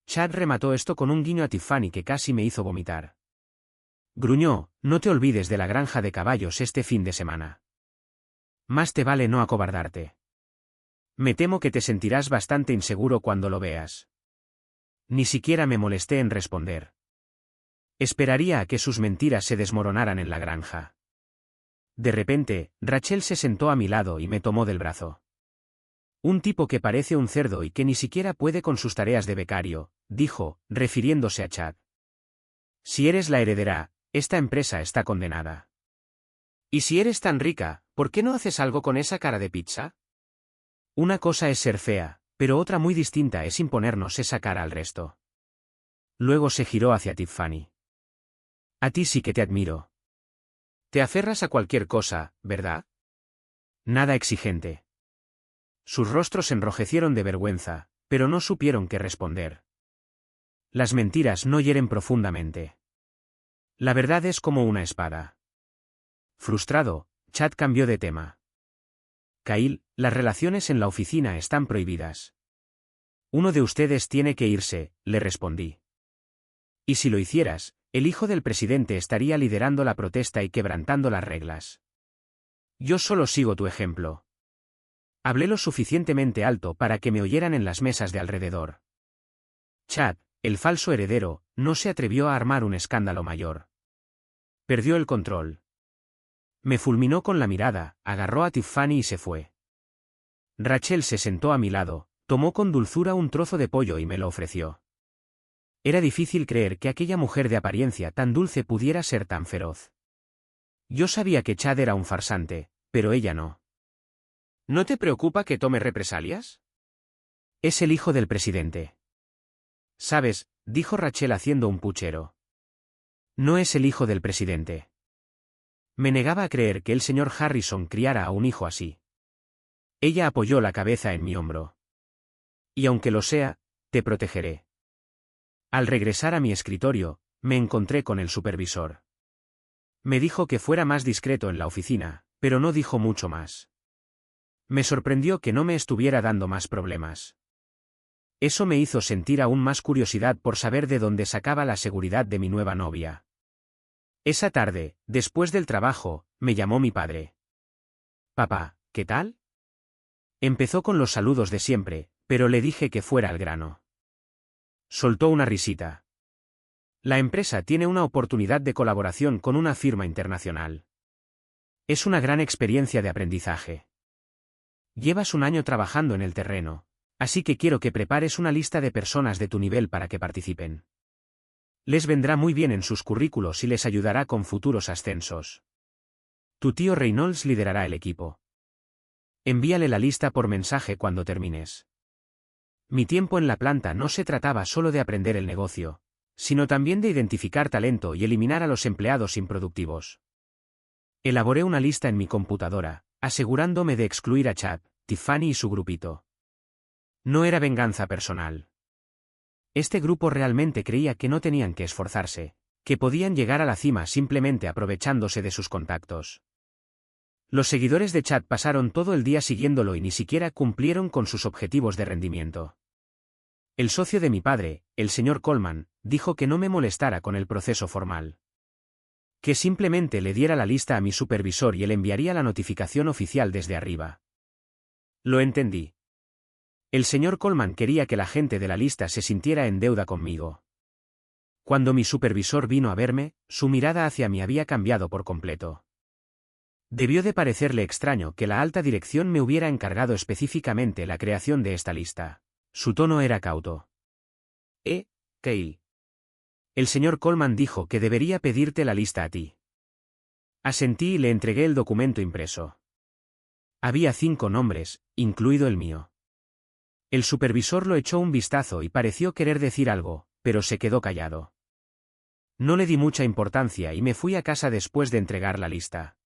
Chad remató esto con un guiño a Tiffany que casi me hizo vomitar. Gruñó, no te olvides de la granja de caballos este fin de semana. Más te vale no acobardarte. Me temo que te sentirás bastante inseguro cuando lo veas. Ni siquiera me molesté en responder. Esperaría a que sus mentiras se desmoronaran en la granja. De repente, Rachel se sentó a mi lado y me tomó del brazo. Un tipo que parece un cerdo y que ni siquiera puede con sus tareas de becario, dijo, refiriéndose a Chad. Si eres la heredera, esta empresa está condenada. Y si eres tan rica, ¿por qué no haces algo con esa cara de pizza? Una cosa es ser fea, pero otra muy distinta es imponernos esa cara al resto. Luego se giró hacia Tiffany. A ti sí que te admiro. Te aferras a cualquier cosa, ¿verdad? Nada exigente. Sus rostros se enrojecieron de vergüenza, pero no supieron qué responder. Las mentiras no hieren profundamente. La verdad es como una espada. Frustrado, Chad cambió de tema. Kyle, las relaciones en la oficina están prohibidas. Uno de ustedes tiene que irse, le respondí. Y si lo hicieras, el hijo del presidente estaría liderando la protesta y quebrantando las reglas. Yo solo sigo tu ejemplo. Hablé lo suficientemente alto para que me oyeran en las mesas de alrededor. Chad, el falso heredero, no se atrevió a armar un escándalo mayor. Perdió el control. Me fulminó con la mirada, agarró a Tiffany y se fue. Rachel se sentó a mi lado, tomó con dulzura un trozo de pollo y me lo ofreció. Era difícil creer que aquella mujer de apariencia tan dulce pudiera ser tan feroz. Yo sabía que Chad era un farsante, pero ella no. ¿No te preocupa que tome represalias? Es el hijo del presidente. ¿Sabes?, dijo Rachel haciendo un puchero. No es el hijo del presidente. Me negaba a creer que el señor Harrison criara a un hijo así. Ella apoyó la cabeza en mi hombro. Y aunque lo sea, te protegeré. Al regresar a mi escritorio, me encontré con el supervisor. Me dijo que fuera más discreto en la oficina, pero no dijo mucho más. Me sorprendió que no me estuviera dando más problemas. Eso me hizo sentir aún más curiosidad por saber de dónde sacaba la seguridad de mi nueva novia. Esa tarde, después del trabajo, me llamó mi padre. Papá, ¿qué tal? Empezó con los saludos de siempre, pero le dije que fuera al grano. Soltó una risita. La empresa tiene una oportunidad de colaboración con una firma internacional. Es una gran experiencia de aprendizaje. Llevas un año trabajando en el terreno, así que quiero que prepares una lista de personas de tu nivel para que participen. Les vendrá muy bien en sus currículos y les ayudará con futuros ascensos. Tu tío Reynolds liderará el equipo. Envíale la lista por mensaje cuando termines. Mi tiempo en la planta no se trataba solo de aprender el negocio, sino también de identificar talento y eliminar a los empleados improductivos. Elaboré una lista en mi computadora, asegurándome de excluir a Chad, Tiffany y su grupito. No era venganza personal. Este grupo realmente creía que no tenían que esforzarse, que podían llegar a la cima simplemente aprovechándose de sus contactos. Los seguidores de Chad pasaron todo el día siguiéndolo y ni siquiera cumplieron con sus objetivos de rendimiento. El socio de mi padre, el señor Coleman, dijo que no me molestara con el proceso formal. Que simplemente le diera la lista a mi supervisor y él enviaría la notificación oficial desde arriba. Lo entendí. El señor Coleman quería que la gente de la lista se sintiera en deuda conmigo. Cuando mi supervisor vino a verme, su mirada hacia mí había cambiado por completo. Debió de parecerle extraño que la alta dirección me hubiera encargado específicamente la creación de esta lista. Su tono era cauto. Kyle. El señor Coleman dijo que debería pedirte la lista a ti. Asentí y le entregué el documento impreso. Había 5 nombres, incluido el mío. El supervisor lo echó un vistazo y pareció querer decir algo, pero se quedó callado. No le di mucha importancia y me fui a casa después de entregar la lista.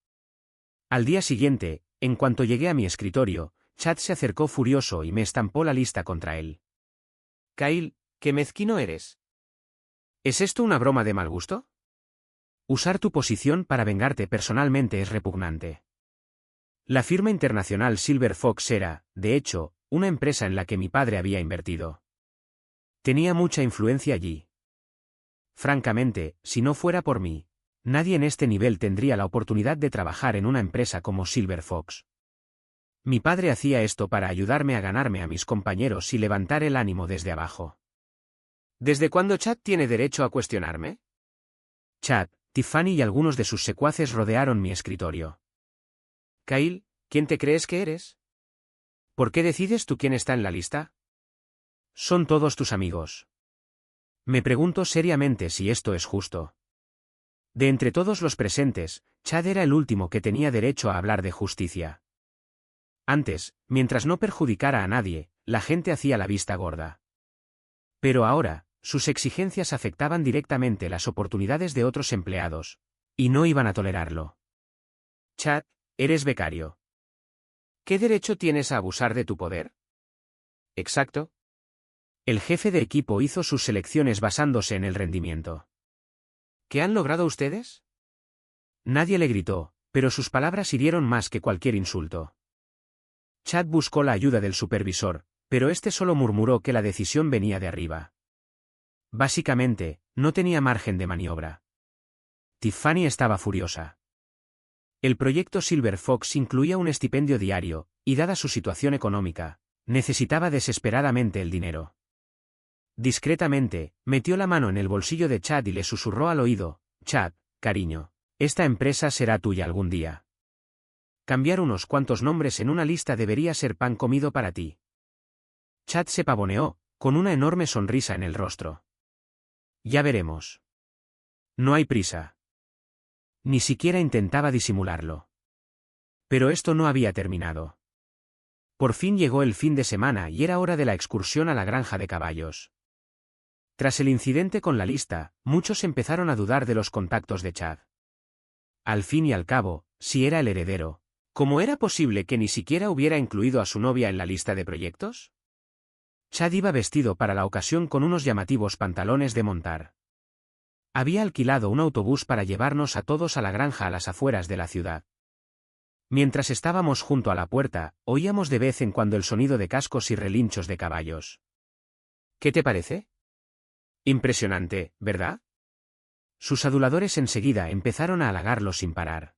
Al día siguiente, en cuanto llegué a mi escritorio, Chad se acercó furioso y me estampó la lista contra él. Kyle, qué mezquino eres. ¿Es esto una broma de mal gusto? Usar tu posición para vengarte personalmente es repugnante. La firma internacional Silver Fox era, de hecho, una empresa en la que mi padre había invertido. Tenía mucha influencia allí. Francamente, si no fuera por mí, nadie en este nivel tendría la oportunidad de trabajar en una empresa como Silver Fox. Mi padre hacía esto para ayudarme a ganarme a mis compañeros y levantar el ánimo desde abajo. ¿Desde cuándo Chad tiene derecho a cuestionarme? Chad, Tiffany y algunos de sus secuaces rodearon mi escritorio. Kyle, ¿quién te crees que eres? ¿Por qué decides tú quién está en la lista? Son todos tus amigos. Me pregunto seriamente si esto es justo. De entre todos los presentes, Chad era el último que tenía derecho a hablar de justicia. Antes, mientras no perjudicara a nadie, la gente hacía la vista gorda. Pero ahora, sus exigencias afectaban directamente las oportunidades de otros empleados, y no iban a tolerarlo. Chad, eres becario. ¿Qué derecho tienes a abusar de tu poder? Exacto. El jefe de equipo hizo sus selecciones basándose en el rendimiento. ¿Qué han logrado ustedes? Nadie le gritó, pero sus palabras hirieron más que cualquier insulto. Chad buscó la ayuda del supervisor, pero este solo murmuró que la decisión venía de arriba. Básicamente, no tenía margen de maniobra. Tiffany estaba furiosa. El proyecto Silver Fox incluía un estipendio diario, y dada su situación económica, necesitaba desesperadamente el dinero. Discretamente, metió la mano en el bolsillo de Chad y le susurró al oído: Chad, cariño, esta empresa será tuya algún día. Cambiar unos cuantos nombres en una lista debería ser pan comido para ti. Chad se pavoneó, con una enorme sonrisa en el rostro. Ya veremos. No hay prisa. Ni siquiera intentaba disimularlo. Pero esto no había terminado. Por fin llegó el fin de semana y era hora de la excursión a la granja de caballos. Tras el incidente con la lista, muchos empezaron a dudar de los contactos de Chad. Al fin y al cabo, si era el heredero, ¿cómo era posible que ni siquiera hubiera incluido a su novia en la lista de proyectos? Chad iba vestido para la ocasión con unos llamativos pantalones de montar. Había alquilado un autobús para llevarnos a todos a la granja a las afueras de la ciudad. Mientras estábamos junto a la puerta, oíamos de vez en cuando el sonido de cascos y relinchos de caballos. ¿Qué te parece? Impresionante, ¿verdad? Sus aduladores enseguida empezaron a halagarlo sin parar.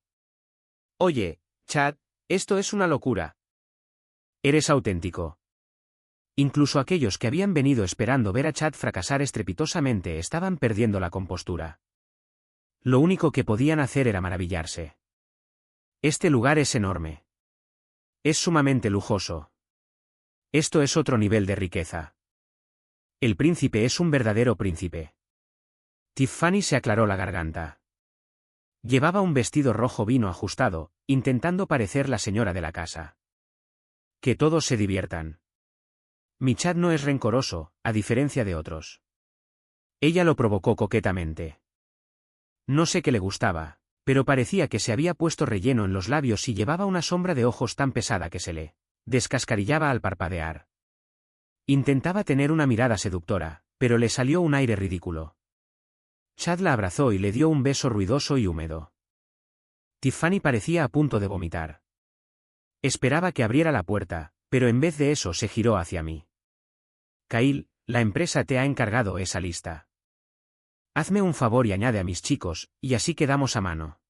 Oye, Chad, esto es una locura. Eres auténtico. Incluso aquellos que habían venido esperando ver a Chad fracasar estrepitosamente estaban perdiendo la compostura. Lo único que podían hacer era maravillarse. Este lugar es enorme. Es sumamente lujoso. Esto es otro nivel de riqueza. El príncipe es un verdadero príncipe. Tiffany se aclaró la garganta. Llevaba un vestido rojo vino ajustado, intentando parecer la señora de la casa. Que todos se diviertan. Mi Chad no es rencoroso, a diferencia de otros. Ella lo provocó coquetamente. No sé qué le gustaba, pero parecía que se había puesto relleno en los labios y llevaba una sombra de ojos tan pesada que se le descascarillaba al parpadear. Intentaba tener una mirada seductora, pero le salió un aire ridículo. Chad la abrazó y le dio un beso ruidoso y húmedo. Tiffany parecía a punto de vomitar. Esperaba que abriera la puerta, pero en vez de eso se giró hacia mí. Kyle, la empresa te ha encargado esa lista. Hazme un favor y añade a mis chicos, y así quedamos a mano.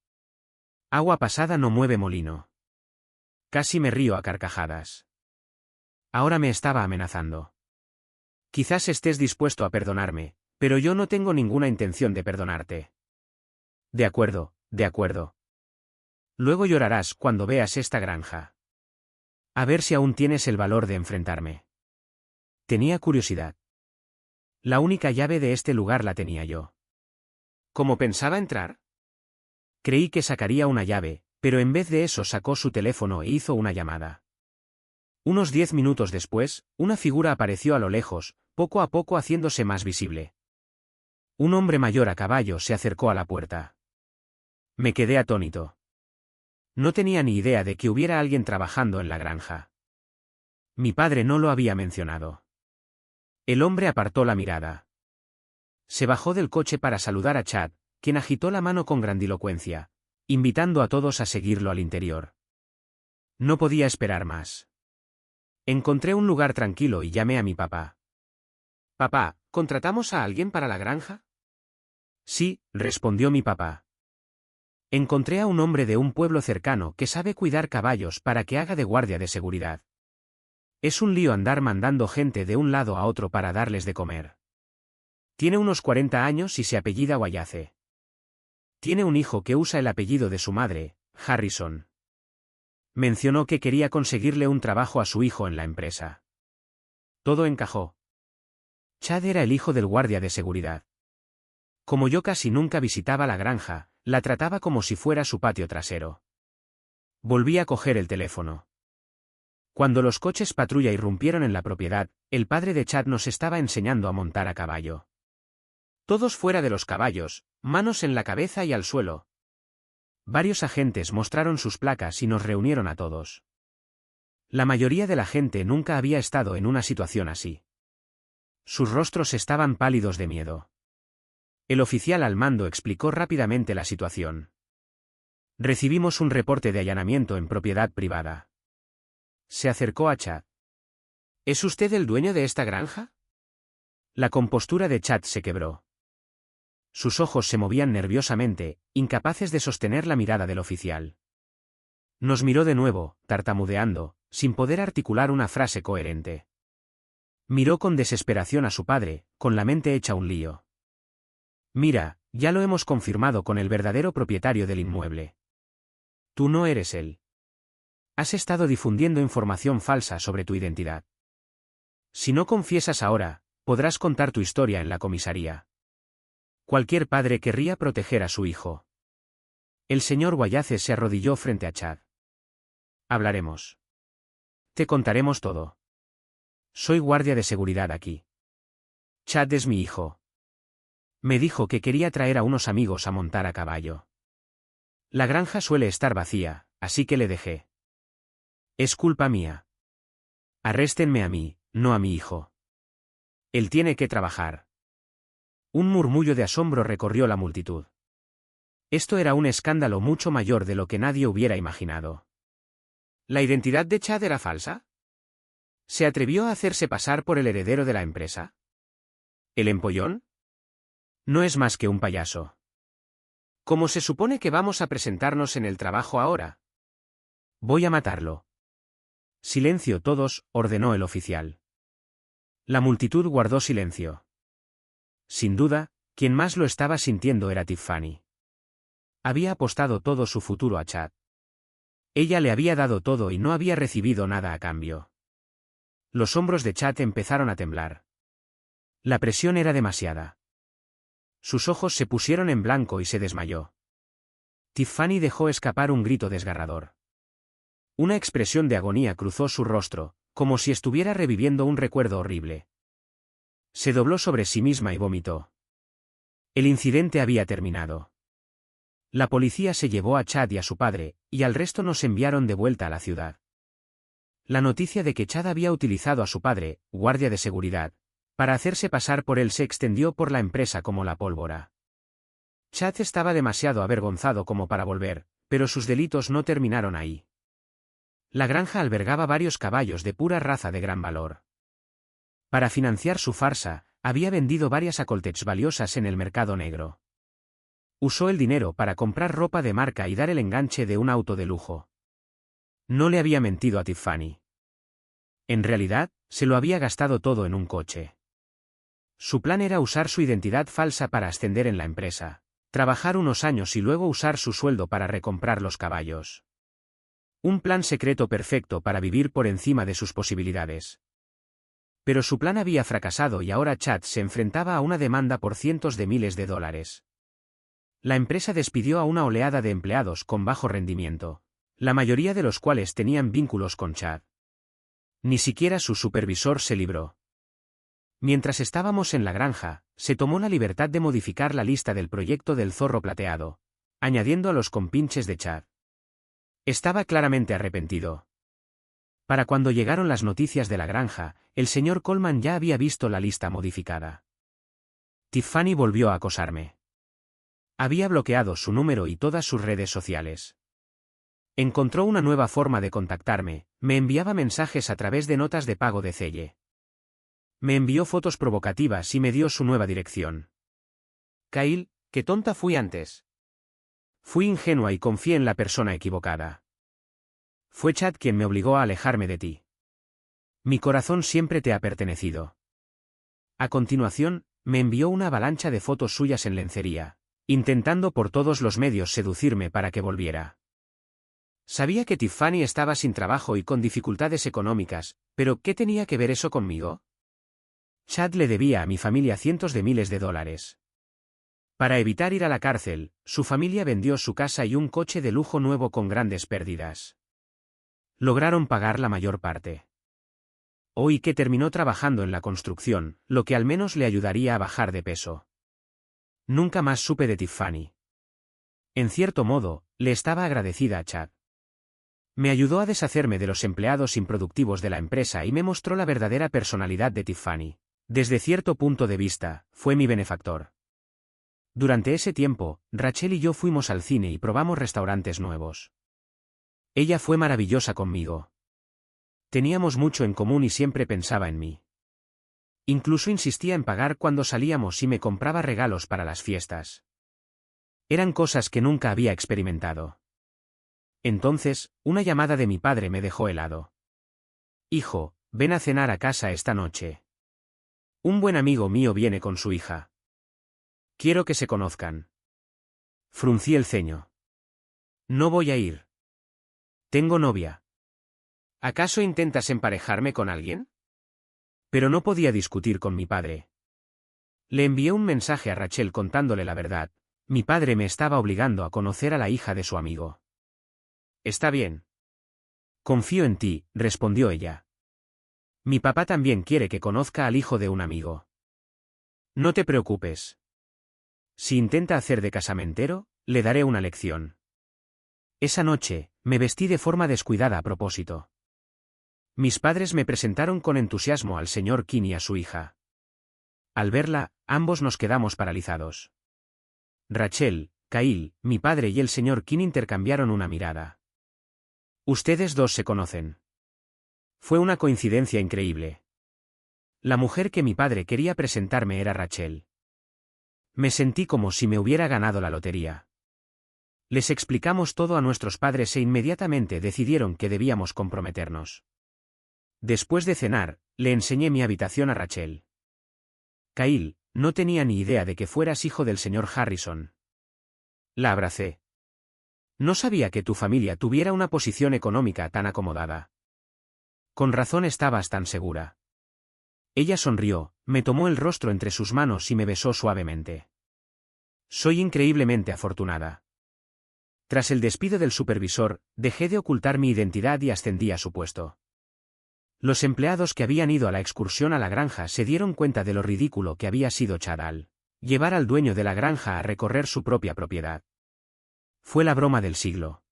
Agua pasada no mueve molino. Casi me río a carcajadas. Ahora me estaba amenazando. Quizás estés dispuesto a perdonarme, pero yo no tengo ninguna intención de perdonarte. De acuerdo, de acuerdo. Luego llorarás cuando veas esta granja. A ver si aún tienes el valor de enfrentarme. Tenía curiosidad. La única llave de este lugar la tenía yo. ¿Cómo pensaba entrar? Creí que sacaría una llave, pero en vez de eso sacó su teléfono e hizo una llamada. Unos 10 minutos después, una figura apareció a lo lejos, poco a poco haciéndose más visible. Un hombre mayor a caballo se acercó a la puerta. Me quedé atónito. No tenía ni idea de que hubiera alguien trabajando en la granja. Mi padre no lo había mencionado. El hombre apartó la mirada. Se bajó del coche para saludar a Chad, quien agitó la mano con grandilocuencia, invitando a todos a seguirlo al interior. No podía esperar más. Encontré un lugar tranquilo y llamé a mi papá. Papá, ¿contratamos a alguien para la granja? Sí, respondió mi papá. Encontré a un hombre de un pueblo cercano que sabe cuidar caballos para que haga de guardia de seguridad. Es un lío andar mandando gente de un lado a otro para darles de comer. Tiene unos 40 años y se apellida Wayace. Tiene un hijo que usa el apellido de su madre, Harrison. Mencionó que quería conseguirle un trabajo a su hijo en la empresa. Todo encajó. Chad era el hijo del guardia de seguridad. Como yo casi nunca visitaba la granja, la trataba como si fuera su patio trasero. Volví a coger el teléfono. Cuando los coches patrulla irrumpieron en la propiedad, el padre de Chad nos estaba enseñando a montar a caballo. Todos fuera de los caballos, manos en la cabeza y al suelo. Varios agentes mostraron sus placas y nos reunieron a todos. La mayoría de la gente nunca había estado en una situación así. Sus rostros estaban pálidos de miedo. El oficial al mando explicó rápidamente la situación. Recibimos un reporte de allanamiento en propiedad privada. Se acercó a Chad. ¿Es usted el dueño de esta granja? La compostura de Chad se quebró. Sus ojos se movían nerviosamente, incapaces de sostener la mirada del oficial. Nos miró de nuevo, tartamudeando, sin poder articular una frase coherente. Miró con desesperación a su padre, con la mente hecha un lío. Mira, ya lo hemos confirmado con el verdadero propietario del inmueble. Tú no eres él. Has estado difundiendo información falsa sobre tu identidad. Si no confiesas ahora, podrás contar tu historia en la comisaría. Cualquier padre querría proteger a su hijo. El señor Wayace se arrodilló frente a Chad. Hablaremos. Te contaremos todo. Soy guardia de seguridad aquí. Chad es mi hijo. Me dijo que quería traer a unos amigos a montar a caballo. La granja suele estar vacía, así que le dejé. Es culpa mía. Arréstenme a mí, no a mi hijo. Él tiene que trabajar. Un murmullo de asombro recorrió la multitud. Esto era un escándalo mucho mayor de lo que nadie hubiera imaginado. ¿La identidad de Chad era falsa? ¿Se atrevió a hacerse pasar por el heredero de la empresa? ¿El empollón? No es más que un payaso. ¿Cómo se supone que vamos a presentarnos en el trabajo ahora? Voy a matarlo. Silencio todos, ordenó el oficial. La multitud guardó silencio. Sin duda, quien más lo estaba sintiendo era Tiffany. Había apostado todo su futuro a Chad. Ella le había dado todo y no había recibido nada a cambio. Los hombros de Chad empezaron a temblar. La presión era demasiada. Sus ojos se pusieron en blanco y se desmayó. Tiffany dejó escapar un grito desgarrador. Una expresión de agonía cruzó su rostro, como si estuviera reviviendo un recuerdo horrible. Se dobló sobre sí misma y vomitó. El incidente había terminado. La policía se llevó a Chad y a su padre, y al resto nos enviaron de vuelta a la ciudad. La noticia de que Chad había utilizado a su padre, guardia de seguridad, para hacerse pasar por él se extendió por la empresa como la pólvora. Chad estaba demasiado avergonzado como para volver, pero sus delitos no terminaron ahí. La granja albergaba varios caballos de pura raza de gran valor. Para financiar su farsa, había vendido varias Acoltech valiosas en el mercado negro. Usó el dinero para comprar ropa de marca y dar el enganche de un auto de lujo. No le había mentido a Tiffany. En realidad, se lo había gastado todo en un coche. Su plan era usar su identidad falsa para ascender en la empresa, trabajar unos años y luego usar su sueldo para recomprar los caballos. Un plan secreto perfecto para vivir por encima de sus posibilidades. Pero su plan había fracasado y ahora Chad se enfrentaba a una demanda por cientos de miles de dólares. La empresa despidió a una oleada de empleados con bajo rendimiento, la mayoría de los cuales tenían vínculos con Chad. Ni siquiera su supervisor se libró. Mientras estábamos en la granja, se tomó la libertad de modificar la lista del proyecto del zorro plateado, añadiendo a los compinches de Chad. Estaba claramente arrepentido. Para cuando llegaron las noticias de la granja, el señor Coleman ya había visto la lista modificada. Tiffany volvió a acosarme. Había bloqueado su número y todas sus redes sociales. Encontró una nueva forma de contactarme, me enviaba mensajes a través de notas de pago de Zelle. Me envió fotos provocativas y me dio su nueva dirección. Kyle, qué tonta fui antes. Fui ingenua y confié en la persona equivocada. Fue Chad quien me obligó a alejarme de ti. Mi corazón siempre te ha pertenecido. A continuación, me envió una avalancha de fotos suyas en lencería, intentando por todos los medios seducirme para que volviera. Sabía que Tiffany estaba sin trabajo y con dificultades económicas, pero ¿qué tenía que ver eso conmigo? Chad le debía a mi familia cientos de miles de dólares. Para evitar ir a la cárcel, su familia vendió su casa y un coche de lujo nuevo con grandes pérdidas. Lograron pagar la mayor parte. Hoy que terminó trabajando en la construcción, lo que al menos le ayudaría a bajar de peso. Nunca más supe de Tiffany. En cierto modo, le estaba agradecida a Chad. Me ayudó a deshacerme de los empleados improductivos de la empresa y me mostró la verdadera personalidad de Tiffany. Desde cierto punto de vista, fue mi benefactor. Durante ese tiempo, Rachel y yo fuimos al cine y probamos restaurantes nuevos. Ella fue maravillosa conmigo. Teníamos mucho en común y siempre pensaba en mí. Incluso insistía en pagar cuando salíamos y me compraba regalos para las fiestas. Eran cosas que nunca había experimentado. Entonces, una llamada de mi padre me dejó helado. Hijo, ven a cenar a casa esta noche. Un buen amigo mío viene con su hija. Quiero que se conozcan. Fruncí el ceño. No voy a ir. Tengo novia. ¿Acaso intentas emparejarme con alguien? Pero no podía discutir con mi padre. Le envié un mensaje a Rachel contándole la verdad. Mi padre me estaba obligando a conocer a la hija de su amigo. Está bien. Confío en ti, respondió ella. Mi papá también quiere que conozca al hijo de un amigo. No te preocupes. Si intenta hacer de casamentero, le daré una lección. Esa noche, me vestí de forma descuidada a propósito. Mis padres me presentaron con entusiasmo al señor King y a su hija. Al verla, ambos nos quedamos paralizados. Rachel, Kyle, mi padre y el señor King intercambiaron una mirada. Ustedes dos se conocen. Fue una coincidencia increíble. La mujer que mi padre quería presentarme era Rachel. Me sentí como si me hubiera ganado la lotería. Les explicamos todo a nuestros padres e inmediatamente decidieron que debíamos comprometernos. Después de cenar, le enseñé mi habitación a Rachel. Kyle, no tenía ni idea de que fueras hijo del señor Harrison. La abracé. No sabía que tu familia tuviera una posición económica tan acomodada. Con razón estabas tan segura. Ella sonrió, me tomó el rostro entre sus manos y me besó suavemente. Soy increíblemente afortunada. Tras el despido del supervisor, dejé de ocultar mi identidad y ascendí a su puesto. Los empleados que habían ido a la excursión a la granja se dieron cuenta de lo ridículo que había sido Chad al llevar al dueño de la granja a recorrer su propia propiedad. Fue la broma del siglo.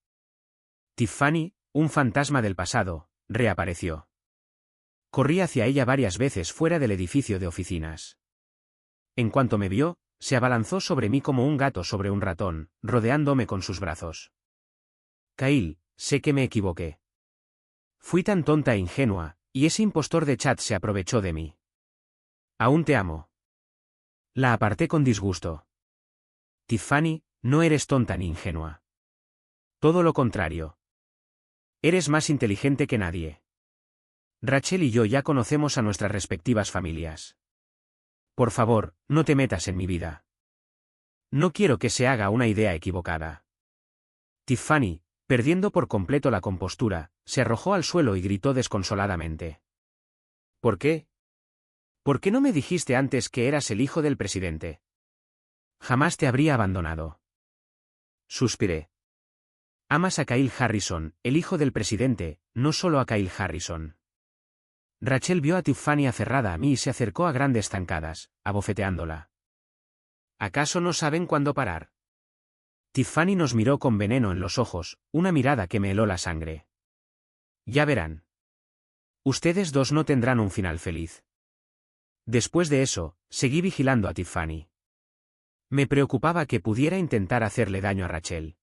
Tiffany, un fantasma del pasado, reapareció. Corrí hacia ella varias veces fuera del edificio de oficinas. En cuanto me vio, se abalanzó sobre mí como un gato sobre un ratón, rodeándome con sus brazos. Kyle, sé que me equivoqué. Fui tan tonta e ingenua, y ese impostor de Chad se aprovechó de mí. Aún te amo. La aparté con disgusto. Tiffany, no eres tonta ni ingenua. Todo lo contrario. Eres más inteligente que nadie. Rachel y yo ya conocemos a nuestras respectivas familias. Por favor, no te metas en mi vida. No quiero que se haga una idea equivocada. Tiffany, perdiendo por completo la compostura, se arrojó al suelo y gritó desconsoladamente. ¿Por qué? ¿Por qué no me dijiste antes que eras el hijo del presidente? Jamás te habría abandonado. Suspiré. Amas a Kyle Harrison, el hijo del presidente, no solo a Kyle Harrison. Rachel vio a Tiffany aferrada a mí y se acercó a grandes zancadas, abofeteándola. ¿Acaso no saben cuándo parar? Tiffany nos miró con veneno en los ojos, una mirada que me heló la sangre. Ya verán. Ustedes dos no tendrán un final feliz. Después de eso, seguí vigilando a Tiffany. Me preocupaba que pudiera intentar hacerle daño a Rachel.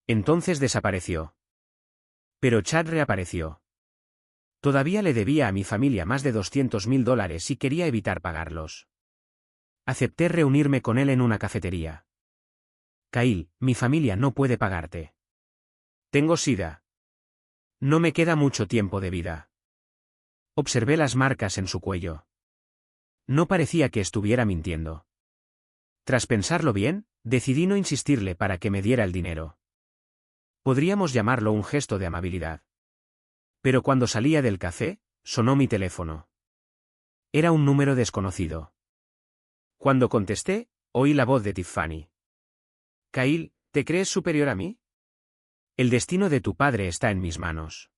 Entonces desapareció. Pero Chad reapareció. Todavía le debía a mi familia más de $200.000 y quería evitar pagarlos. Acepté reunirme con él en una cafetería. Kyle, mi familia no puede pagarte. Tengo SIDA. No me queda mucho tiempo de vida. Observé las marcas en su cuello. No parecía que estuviera mintiendo. Tras pensarlo bien, decidí no insistirle para que me diera el dinero. Podríamos llamarlo un gesto de amabilidad. Pero cuando salía del café, sonó mi teléfono. Era un número desconocido. Cuando contesté, oí la voz de Tiffany. Kyle, ¿te crees superior a mí? El destino de tu padre está en mis manos.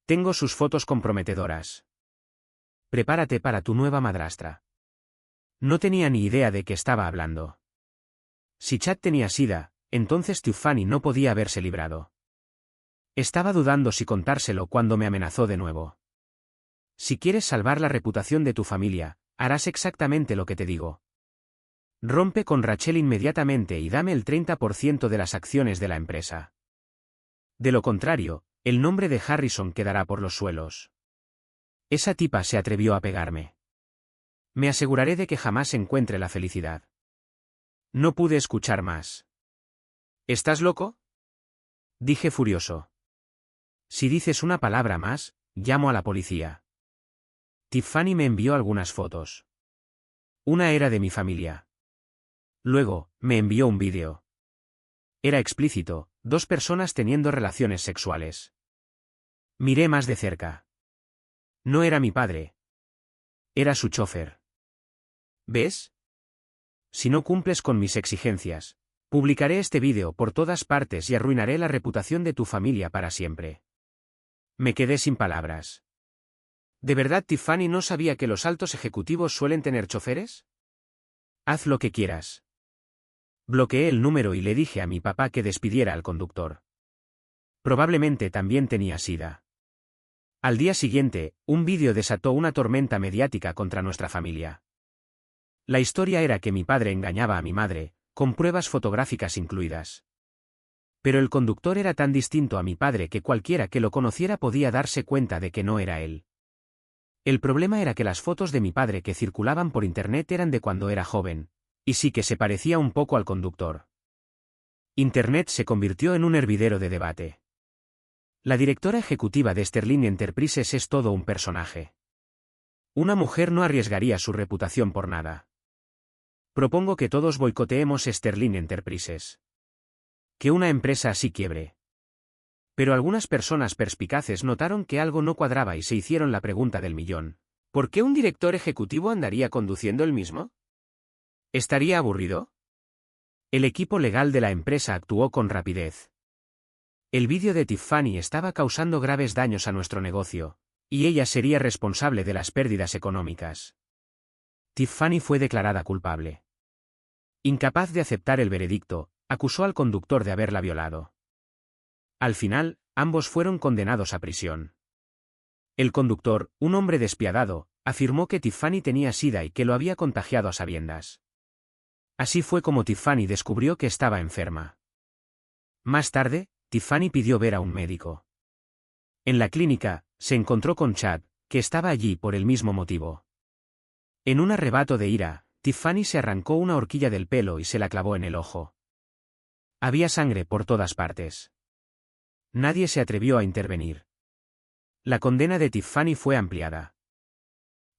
Tengo sus fotos comprometedoras. Prepárate para tu nueva madrastra. No tenía ni idea de qué estaba hablando. Si Chad tenía SIDA, entonces Tiffany no podía haberse librado. Estaba dudando si contárselo cuando me amenazó de nuevo. Si quieres salvar la reputación de tu familia, harás exactamente lo que te digo. Rompe con Rachel inmediatamente y dame el 30% de las acciones de la empresa. De lo contrario, el nombre de Harrison quedará por los suelos. Esa tipa se atrevió a pegarme. Me aseguraré de que jamás encuentre la felicidad. No pude escuchar más. ¿Estás loco? Dije furioso. Si dices una palabra más, llamo a la policía. Tiffany me envió algunas fotos. Una era de mi familia. Luego, me envió un vídeo. Era explícito, dos personas teniendo relaciones sexuales. Miré más de cerca. No era mi padre. Era su chofer. ¿Ves? Si no cumples con mis exigencias, publicaré este vídeo por todas partes y arruinaré la reputación de tu familia para siempre. Me quedé sin palabras. ¿De verdad Tiffany no sabía que los altos ejecutivos suelen tener choferes? Haz lo que quieras. Bloqueé el número y le dije a mi papá que despidiera al conductor. Probablemente también tenía sida. Al día siguiente, un vídeo desató una tormenta mediática contra nuestra familia. La historia era que mi padre engañaba a mi madre, con pruebas fotográficas incluidas. Pero el conductor era tan distinto a mi padre que cualquiera que lo conociera podía darse cuenta de que no era él. El problema era que las fotos de mi padre que circulaban por internet eran de cuando era joven, y sí que se parecía un poco al conductor. Internet se convirtió en un hervidero de debate. La directora ejecutiva de Sterling Enterprises es todo un personaje. Una mujer no arriesgaría su reputación por nada. Propongo que todos boicoteemos Sterling Enterprises. Que una empresa así quiebre. Pero algunas personas perspicaces notaron que algo no cuadraba y se hicieron la pregunta del millón. ¿Por qué un director ejecutivo andaría conduciendo él mismo? ¿Estaría aburrido? El equipo legal de la empresa actuó con rapidez. El vídeo de Tiffany estaba causando graves daños a nuestro negocio, y ella sería responsable de las pérdidas económicas. Tiffany fue declarada culpable. Incapaz de aceptar el veredicto, acusó al conductor de haberla violado. Al final, ambos fueron condenados a prisión. El conductor, un hombre despiadado, afirmó que Tiffany tenía sida y que lo había contagiado a sabiendas. Así fue como Tiffany descubrió que estaba enferma. Más tarde, Tiffany pidió ver a un médico. En la clínica, se encontró con Chad, que estaba allí por el mismo motivo. En un arrebato de ira, Tiffany se arrancó una horquilla del pelo y se la clavó en el ojo. Había sangre por todas partes. Nadie se atrevió a intervenir. La condena de Tiffany fue ampliada.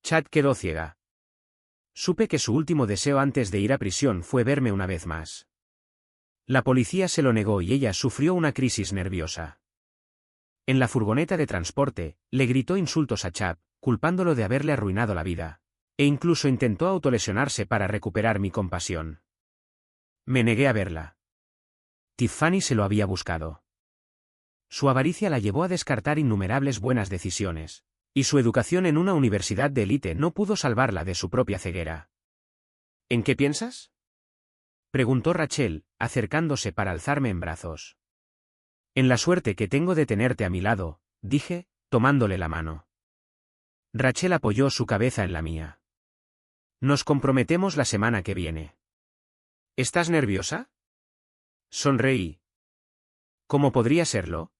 Chad quedó ciega. Supe que su último deseo antes de ir a prisión fue verme una vez más. La policía se lo negó y ella sufrió una crisis nerviosa. En la furgoneta de transporte, le gritó insultos a Chad, culpándolo de haberle arruinado la vida, e incluso intentó autolesionarse para recuperar mi compasión. Me negué a verla. Tiffany se lo había buscado. Su avaricia la llevó a descartar innumerables buenas decisiones, y su educación en una universidad de élite no pudo salvarla de su propia ceguera. ¿En qué piensas?, preguntó Rachel, acercándose para alzarme en brazos. En la suerte que tengo de tenerte a mi lado, dije, tomándole la mano. Rachel apoyó su cabeza en la mía. Nos comprometemos la semana que viene. ¿Estás nerviosa?, sonreí. ¿Cómo podría serlo?